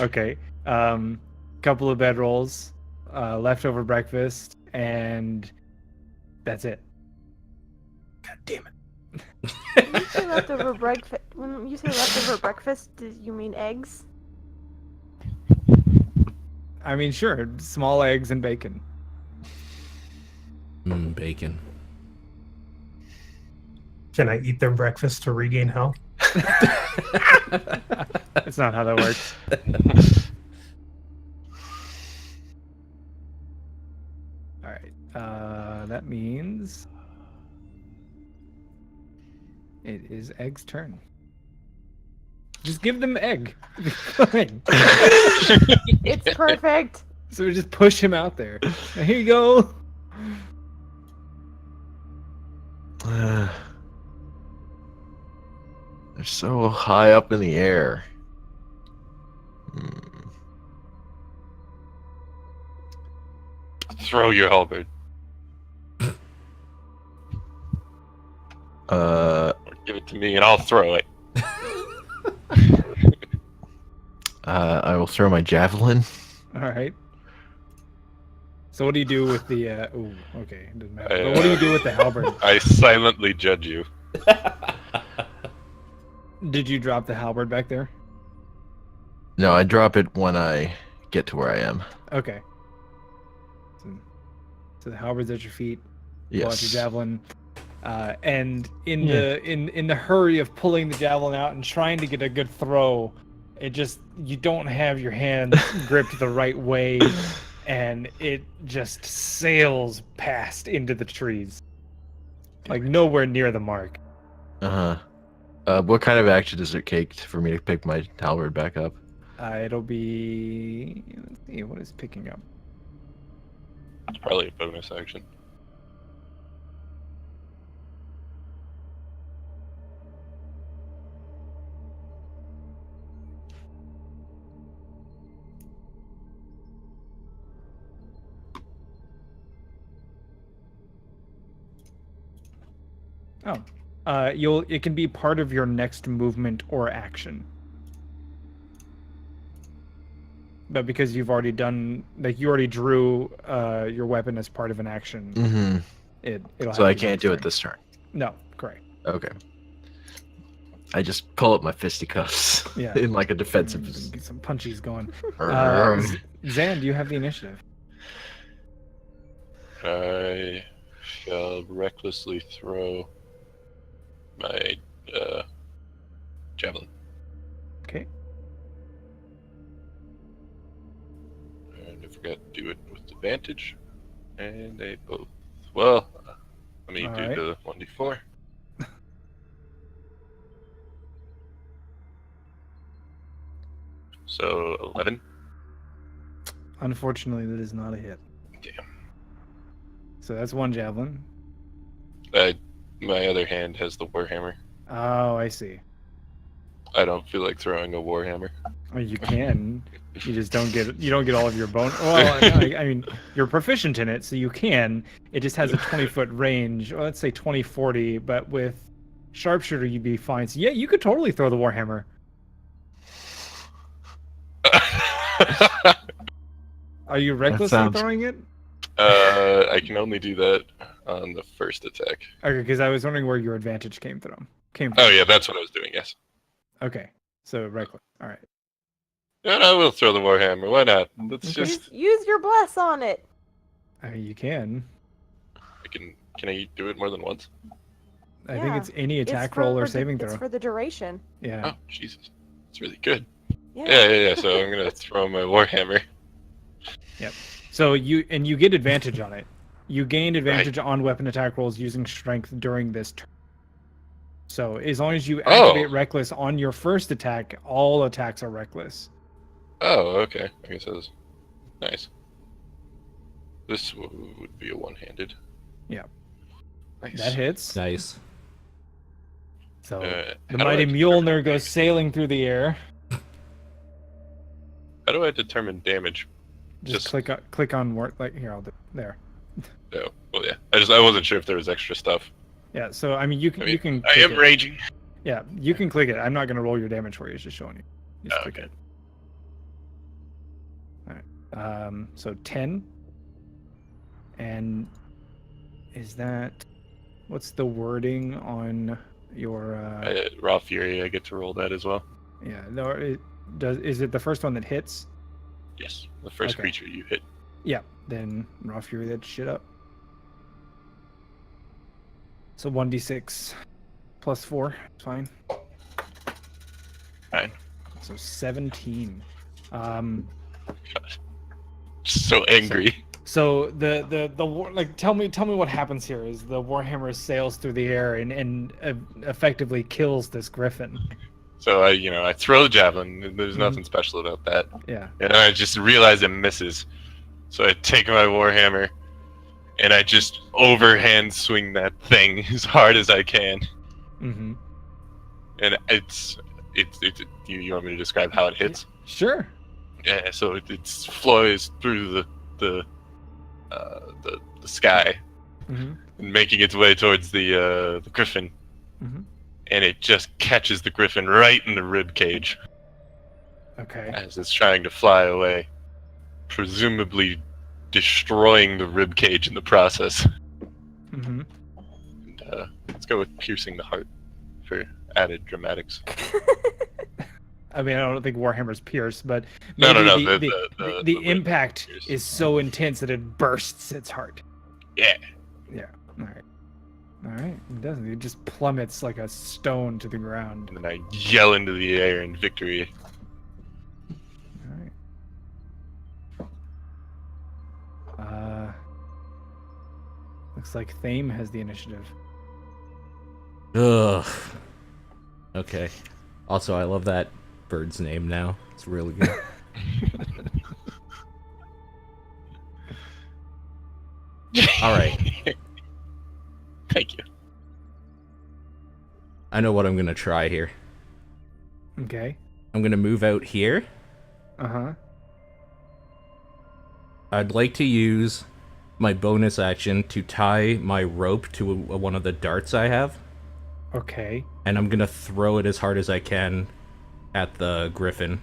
Okay. Couple of bedrolls, leftover breakfast, and that's it. God damn it. When you say leftover breakfast, when you say leftover breakfast, do you mean eggs? I mean, sure, small eggs and bacon. Bacon. Can I eat their breakfast to regain health? That's not how that works. All right. That means it is Egg's turn. Just give them egg. Fine. It's perfect. So just push him out there. Now, here you go. They're so high up in the air. Throw your halberd. Or give it to me and I'll throw it. I will throw my javelin. All right. So what do you do with the? Ooh, okay, it doesn't matter. But what do you do with the halberd? I silently judge you. Did you drop the halberd back there? No, I drop it when I get to where I am. Okay. So the halberd's at your feet. Pull out your Yes. javelin, and in the hurry of pulling the javelin out and trying to get a good throw, you don't have your hand gripped the right way, and it just sails past into the trees, like nowhere near the mark. What kind of action does it take for me to pick my halberd back up? It'll be, let's see, what is picking up? It's probably a bonus action. Oh, it can be part of your next movement or action. But because you've already done, like, you already drew your weapon as part of an action, Mm-hmm. it'll So have I to be can't next do it turn. this turn. No, correct. Okay. I just pull up my fisticuffs Yeah. in like a defensive. Get some punchies going. Arrgh. Zan, do you have the initiative? I shall recklessly throw my javelin. Okay. And I forgot to do it with advantage. And they both. Well, let me All do right. the 1d4. So 11. Unfortunately, that is not a hit. Damn. So that's one javelin. My other hand has the warhammer. Oh, I see. I don't feel like throwing a warhammer. Well, you can. You just don't get all of your bone. Well, I mean, you're proficient in it, so you can. It just has a 20-foot range. Well, let's say 20, 40. But with sharpshooter, you'd be fine. So yeah, you could totally throw the warhammer. Are you recklessly sounds- throwing it? I can only do that on the first attack. Okay, because I was wondering where your advantage came from. Oh yeah, that's what I was doing. Yes. Okay, so reckless. All right. And I will throw the warhammer. Why not? Let's Okay. just. Use your bless on it. I mean, you can. Can I do it more than once? I think Yeah. it's any It's attack roll or for saving It's throw. for the duration. Yeah. Oh Jesus, it's really good. Yeah. Yeah. So I'm gonna throw my warhammer. So you get advantage on it. You gain advantage on weapon attack rolls using strength during this turn. So as long as you activate reckless on your first attack, all attacks are reckless. Oh, okay. I guess that's nice. This would be a one-handed. Yeah. Nice. That hits. Nice. So How the do I mighty determine Mjolnir goes damage? sailing through the air. How do I determine damage? Just click on word, like here. I'll do there. Oh, well, yeah. I wasn't sure if there was extra stuff. Yeah. So I mean, you can I mean, you can. I click am it. raging. Yeah, you can click it. I'm not going to roll your damage for you. It's just showing you. Just Oh, click okay. it. All right. So 10. And is that what's the wording on your? Raw Fury. I get to roll that as well. Yeah. No. Is it the first one that hits? Yes. The first Okay. creature you hit. Yeah. Then raw fury that shit up. So 1d6 plus 4. Fine. Fine. So 17. God. So angry. So the war, like tell me what happens here is the warhammer sails through the air and effectively kills this griffin. So I throw the javelin. There's Mhm. nothing special about that. Yeah. And I just realize it misses. So I take my warhammer and I just overhand swing that thing as hard as I can. Mm-hmm. And it's you want me to describe how it hits? Sure. Yeah, so it flies through the sky Mm-hmm. and making its way towards the griffin. Mm-hmm. And it just catches the griffin right in the rib cage Okay. as it's trying to fly away, presumably destroying the rib cage in the process. Mm-hmm. And, let's go with piercing the heart for added dramatics. I mean, I don't think Warhammer's pierce, but No, maybe no, the the impact pierce. is so intense that it bursts its heart. Yeah. Yeah. All right. All right. It doesn't. It just plummets like a stone to the ground. And then I yell into the air in victory. All right. Looks like Thame has the initiative. Ugh. Okay. Also, I love that bird's name now. It's really good. All right. Thank you. I know what I'm gonna try here. Okay. I'm gonna move out here. Uh-huh. I'd like to use my bonus action to tie my rope to one of the darts I have, Okay. and I'm gonna throw it as hard as I can at the griffin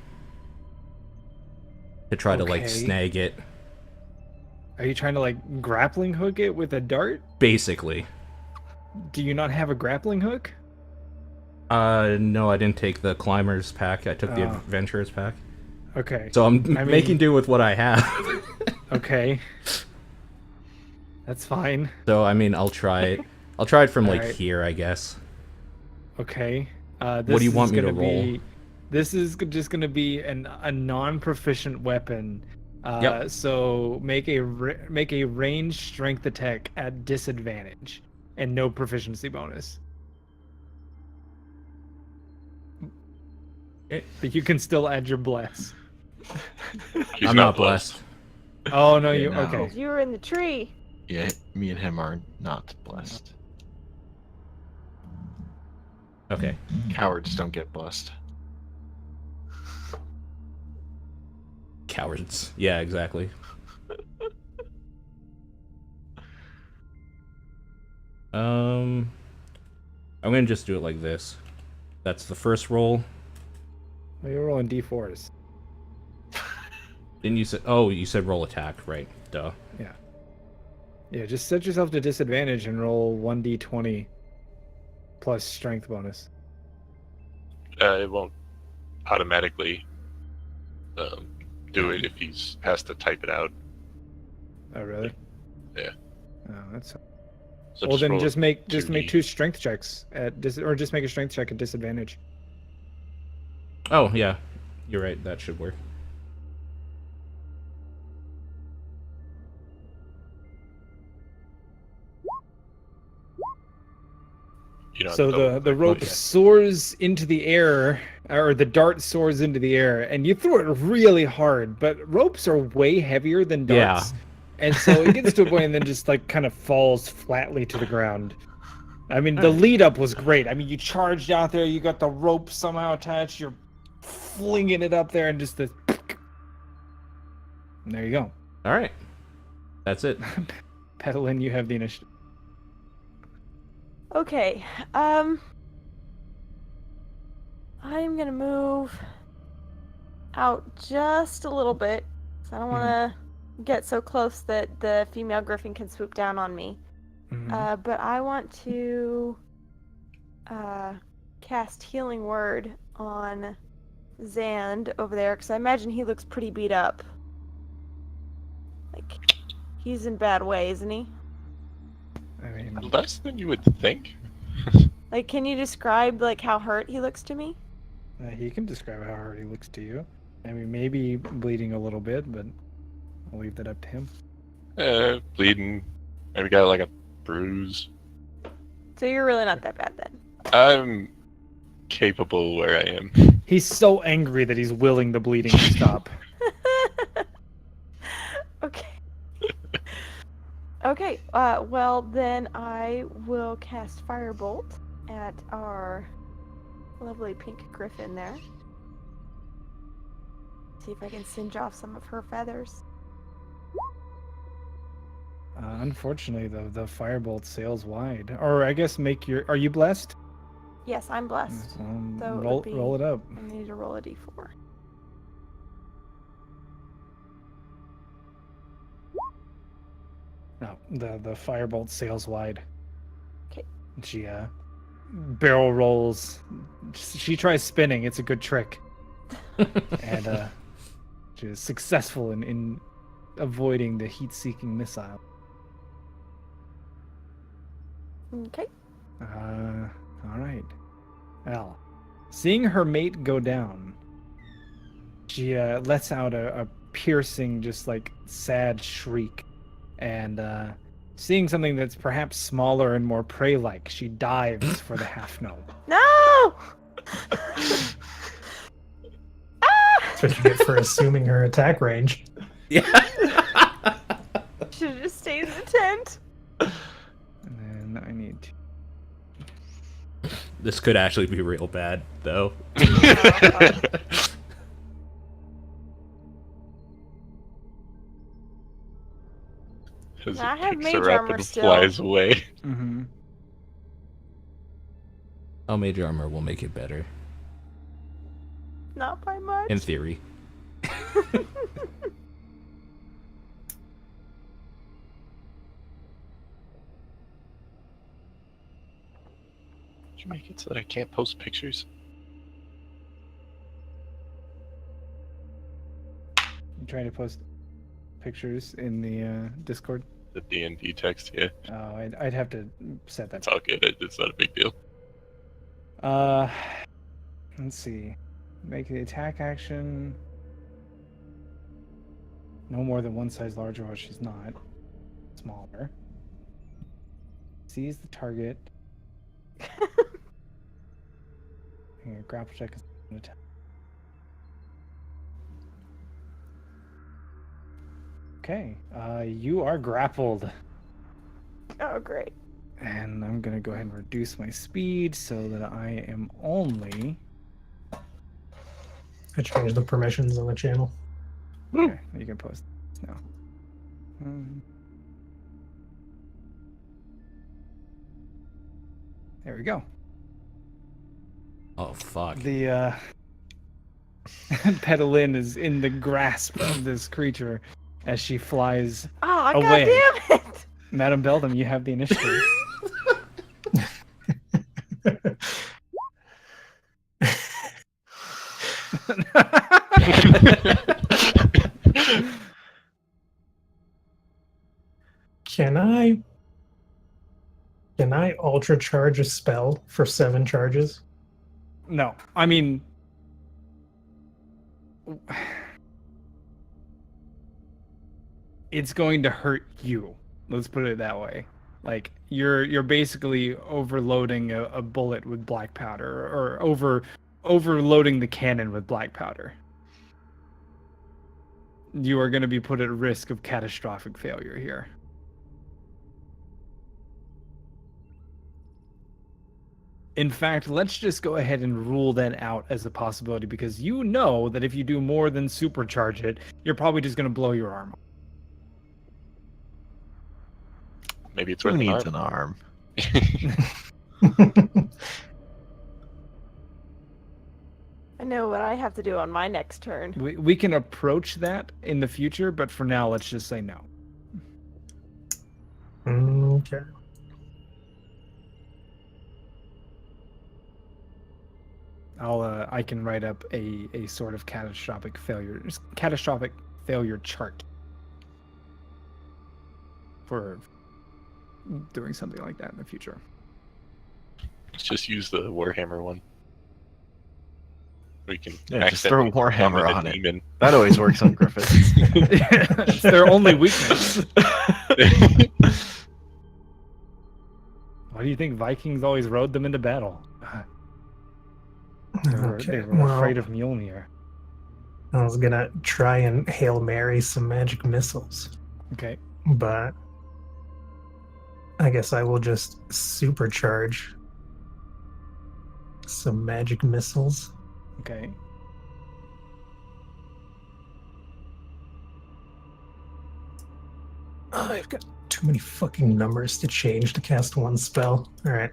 to try to like Okay. snag it. Are you trying to like grappling hook it with a dart? Basically. Do you not have a grappling hook? No, I didn't take the climbers pack. I took the Oh. adventurers pack. Okay. So I'm I mean- making do with what I have. Okay. That's fine. So I mean, I'll try it. I'll try it from like Alright. here, I guess. Okay. What do you is want me to gonna roll? be- This is just going to be a non-proficient weapon. Yep. So make a range strength attack at disadvantage and no proficiency bonus. But you can still add your bless. He's I'm not blessed. Oh no, Yeah, you no. okay? You were in the tree. Yeah, me and him are not blessed. Okay. Cowards don't get blessed. Cowards. Yeah, exactly. I'm gonna just do it like this. That's the first roll. Well, you're rolling d4s. Didn't you say? Oh, you said roll attack, right? Duh. Yeah, just set yourself to disadvantage and roll 1d20 plus strength bonus. It won't automatically do it if he's has to type it out. Oh really? Yeah. Oh, that's. So Well, then roll just make 2D. 2 strength checks or just make a strength check at disadvantage. Oh yeah, you're right. That should work. You know, So the rope Okay. soars into the air, or the dart soars into the air, and you throw it really hard. But ropes are way heavier than darts, and so it gets to a point and then just like kind of falls flatly to the ground. I mean, the lead up was great. I mean, you charged out there, you got the rope somehow attached, you're flinging it up there, and just the. And there you go. All right. That's it. Petalin, you have the initiative. Okay. I'm gonna move out just a little bit. So I don't want to get so close that the female griffin can swoop down on me. Mhm. But I want to cast Healing Word on Zand over there, because I imagine he looks pretty beat up. Like, he's in bad way, isn't he? I mean, less than you would think. Like, can you describe, like, how hurt he looks to me? he can describe how hard he looks to you. I mean, maybe bleeding a little bit, but I'll leave that up to him. Bleeding. Maybe got like a bruise. So you're really not that bad then. I'm capable where I am. He's so angry that he's willing the bleeding to stop. Okay. Okay, well then I will cast Firebolt at our lovely pink griffin there. See if I can singe off some of her feathers. Unfortunately, though, the firebolt sails wide. Or I guess make your. Are you blessed? Yes, I'm blessed. So it would roll, be- roll it up. I need to roll a d4. No, the firebolt sails wide. 'Kay. She barrel rolls. She tries spinning. It's a good trick, and she is successful in avoiding the heat-seeking missile. Okay. All right. Well, seeing her mate go down, she lets out a piercing, just like sad shriek, and seeing something that's perhaps smaller and more prey-like, she dives for the half gnome. No! That's what you get for assuming her attack range. Yeah. Should have just stayed in the tent. And then I need to. This could actually be real bad, though. As I it have picks mage her up armor and still. flies away. Mm-hmm. Oh, mage armor will make it better, Not by much. in theory. Did you make it so that I can't post pictures? You trying to post pictures in the Discord? The D&D text, yeah. Oh, I'd have to set that. It's all good. It's not a big deal. Let's see. Make the attack action no more than one size larger, while she's not. Smaller. Seize the target. Here, grapple check is an attack. Okay, you are grappled. Oh, great. And I'm gonna go ahead and reduce my speed so that I am only. I changed the permissions on the channel. Okay, you can post this now. There we go. Oh, fuck. The Petalin is in the grasp of this creature as she flies. Oh, Away. God damn it! Madam Beldam, you have the initiative. Can I ultra charge a spell for 7 charges? No, I mean, it's going to hurt you. Let's put it that way. Like you're basically overloading a bullet with black powder, or overloading the cannon with black powder. You are going to be put at risk of catastrophic failure here. In fact, let's just go ahead and rule that out as a possibility, because you know that if you do more than supercharge it, you're probably just going to blow your arm. Maybe it's Who worth an needs arm. an arm? I know what I have to do on my next turn. We can approach that in the future, but for now, let's just say no. Okay. I can write up a sort of catastrophic failure chart for doing something like that in the future. Let's just use the Warhammer one. We can Yeah, just throw accidentally Warhammer summon a on it. demon. That always works on Griffiths. It's their only weakness. Why do you think Vikings always rode them into battle? They were afraid of Mjolnir. I was gonna try and Hail Mary some magic missiles, Okay. but I guess I will just supercharge some magic missiles. Okay. Oh, I've got too many fucking numbers to change to cast one spell. All right.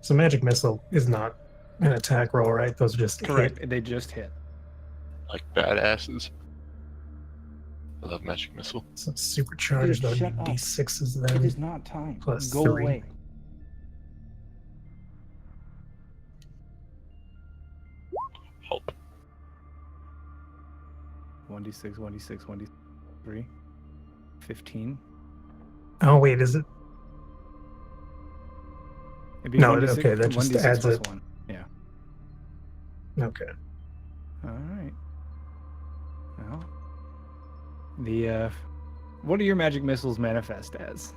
So magic missile is not an attack roll, right? Those just hit. Correct. They just hit. Like badasses. I love magic missile. So supercharged Dude, on shut up. D6s It then. is not time. Plus Go 3. away. Help. 1d6, 1d6, 1d3. 15. Oh wait, is it? It'd be No, 1d6, okay, that just 1d6 adds plus it. 1. Yeah. Okay. Alright. Well. What do your magic missiles manifest as?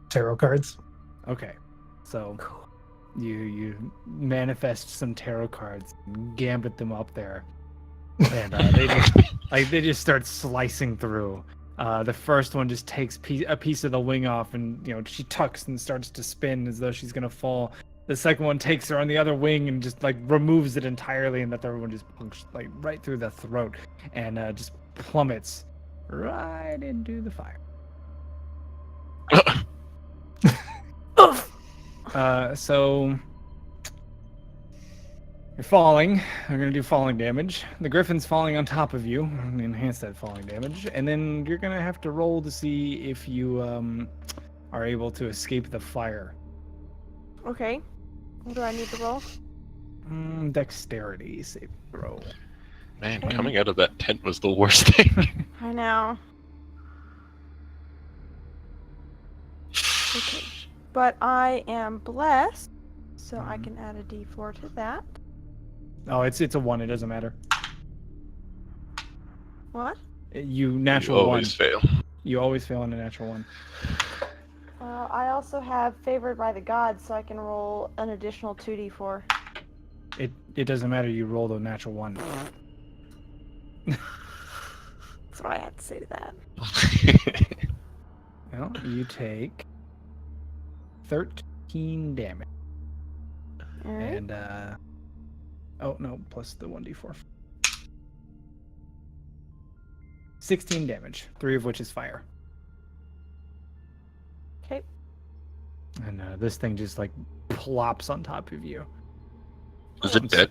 Tarot cards. Okay. So you manifest some tarot cards, gambit them up there. And they just start slicing through. The first one just takes a piece of the wing off, and she tucks and starts to spin as though she's gonna fall. The second one takes her on the other wing and just removes it entirely, and the third one just punched right through the throat, and just plummets right into the fire. So you're falling. They're gonna do falling damage. The griffin's falling on top of you, enhance that falling damage, and then you're gonna have to roll to see if you are able to escape the fire. Okay. What do I need to roll? Dexterity save throw. Man, coming out of that tent was the worst thing. I know. Okay. But I am blessed, so I can add a d4 to that. Oh, it's a 1. It doesn't matter. What? You You natural always 1. fail. You always fail on a natural 1. I also have favored by the gods, so I can roll an additional 2d4. It doesn't matter. You rolled a natural 1. That's what I had to say to that. Well, you take 13 damage. Alright. And oh no, plus the 1d4. 16 damage, 3 of which is fire. Okay. And this thing just plops on top of you. Is it dead?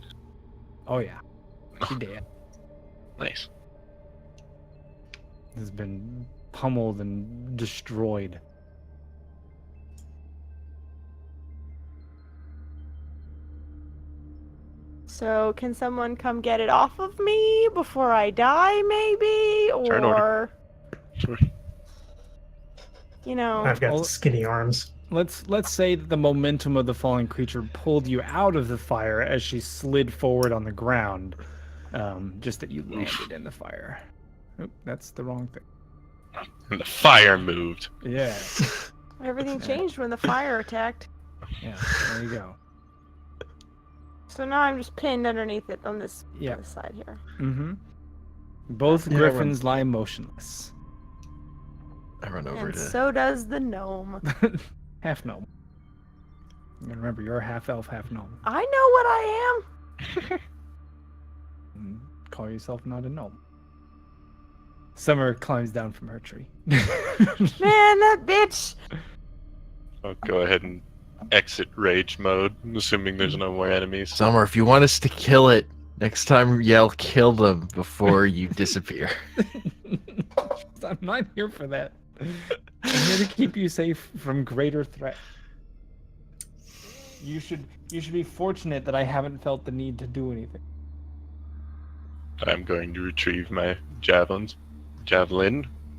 Oh yeah, she dead. Nice. Has been pummeled and destroyed. So, can someone come get it off of me before I die, maybe? Turn order. Or, I've got Well- skinny arms. Let's say that the momentum of the falling creature pulled you out of the fire as she slid forward on the ground. Just that you landed in the fire. Oop, that's the wrong thing. And the fire moved. Yeah, everything changed when the fire attacked. yeah. There you go. So now I'm just pinned underneath it on this, Yeah. this side here. Mm-hmm. Both Yeah, griffins lie motionless. I run over And to. so does the gnome. Half gnome. And remember, you're half elf, half gnome. I know what I am. And call yourself not a gnome. Summer climbs down from her tree. Man, that bitch. I'll go ahead and exit rage mode, assuming there's no more enemies. Summer, if you want us to kill it, next time yell "kill them" before you disappear. I'm not here for that. I'm here to keep you safe from greater threat. You should be fortunate that I haven't felt the need to do anything. I'm going to retrieve my javelin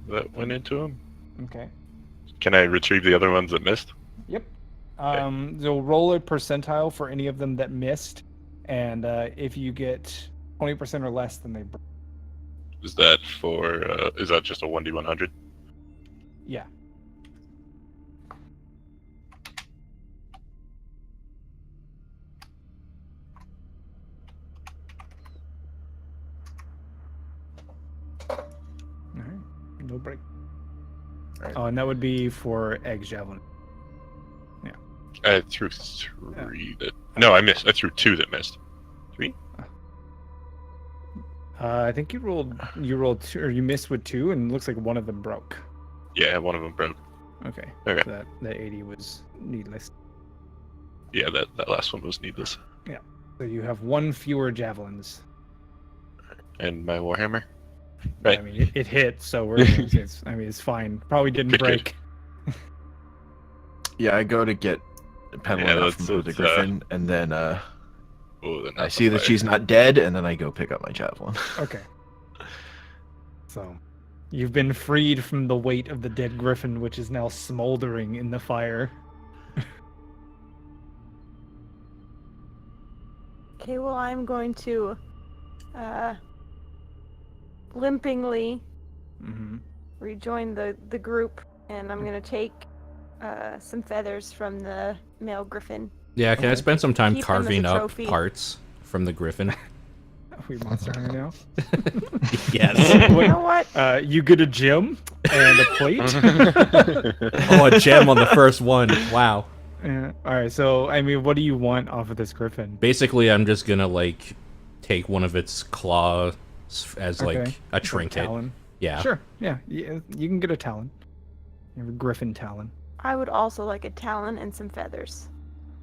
that went into him. Okay. Can I retrieve the other ones that missed? Yep. So roll a percentile for any of them that missed, and if you get 20% or less, then they break. Is that is that just a 1d100? Yeah. All right. No break. Alright. Oh, and that would be for eggs javelin. I threw 3 that... No, I missed. I threw 2 that missed. 3? I think you rolled 2, or you missed with 2, and it looks like one of them broke. Yeah, one of them broke. Okay. Okay. So that 80 was needless. Yeah, that last one was needless. So you have 1 fewer javelins. And my warhammer? Right. I mean, it hit, so we're gonna say it's fine. Probably didn't Good, good. break. Yeah, I go to get Petalina Yeah, from let's- the let's, griffin, and then Ooh, they're not I the see that fire. she's not dead, and then I go pick up my javelin. Okay. So, you've been freed from the weight of the dead griffin, which is now smoldering in the fire. Okay, well, I'm going to limpingly Mm-hmm. rejoin the group, and I'm going to take some feathers from the male griffin. Yeah, can I Okay. spend some time Keep them as a carving up trophy. parts from the griffin? We monster hunter now. Yes. You know what? You get a gem and a plate. Oh, a gem on the first one. Wow. Yeah. All right. So, I mean, what do you want off of this griffin? Basically, I'm just gonna like take one of its claws as like Okay. a Like trinket. talon. Yeah. Sure. Yeah. You can get a talon. You have a griffin talon. I would also like a talon and some feathers.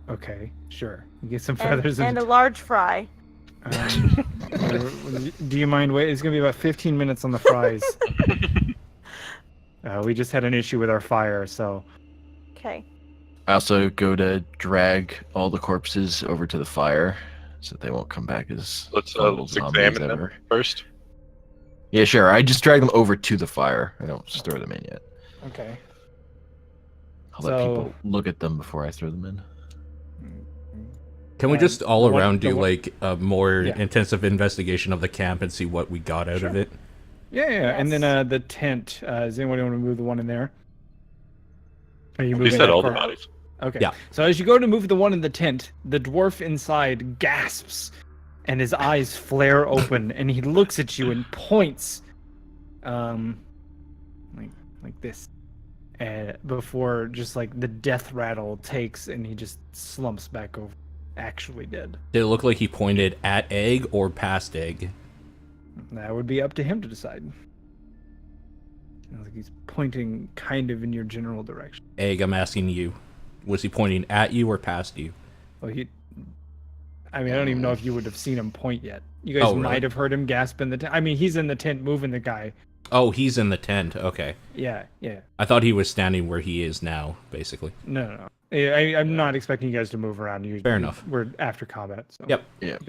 Okay. Sure. You get some And, feathers and a large fry. do you mind wait? It's gonna be about 15 minutes on the fries. We just had an issue with our fire, so Okay. I also go to drag all the corpses over to the fire, so they won't come back as Let's fumbled zombies examine them ever. first. Yeah, sure. I just drag them over to the fire. I don't just throw them in yet. okay. I'll let people So- look at them before I throw them in. Can we just all what- around the do what- like a more Yeah. intensive investigation of the camp and see what we got out of Sure. it? Yeah. And then Yes. the tent. Does anyone want to move the one in there? Are you You moving said that all the far? bodies. Okay. Yeah. So as you go to move the one in the tent, the dwarf inside gasps, and his eyes flare open, and he looks at you and points, like this, and before just like the death rattle takes, and he just slumps back over, actually dead. Did it look like he pointed at egg or past egg? That would be up to him to decide. Like he's pointing kind of in your general direction. Egg, I'm asking you. Was he pointing at you or past you? Well, I mean, I don't even know if you would have seen him point yet. You guys Oh, really? might have heard him gasp in the tent. I mean, he's in the tent moving the guy. Oh, he's in the tent. Okay. Yeah. I thought he was standing where he is now, basically. No. I'm not expecting you guys to move around. Fair enough. We're after combat. So Yep. Yeah. He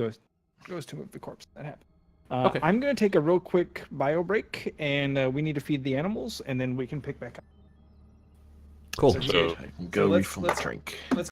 goes to move the corpse. That happens. Okay. I'm going to take a real quick bio break, and we need to feed the animals, and then we can pick back up. Cool. So So- I can go let's- refill my let's- drink. Let's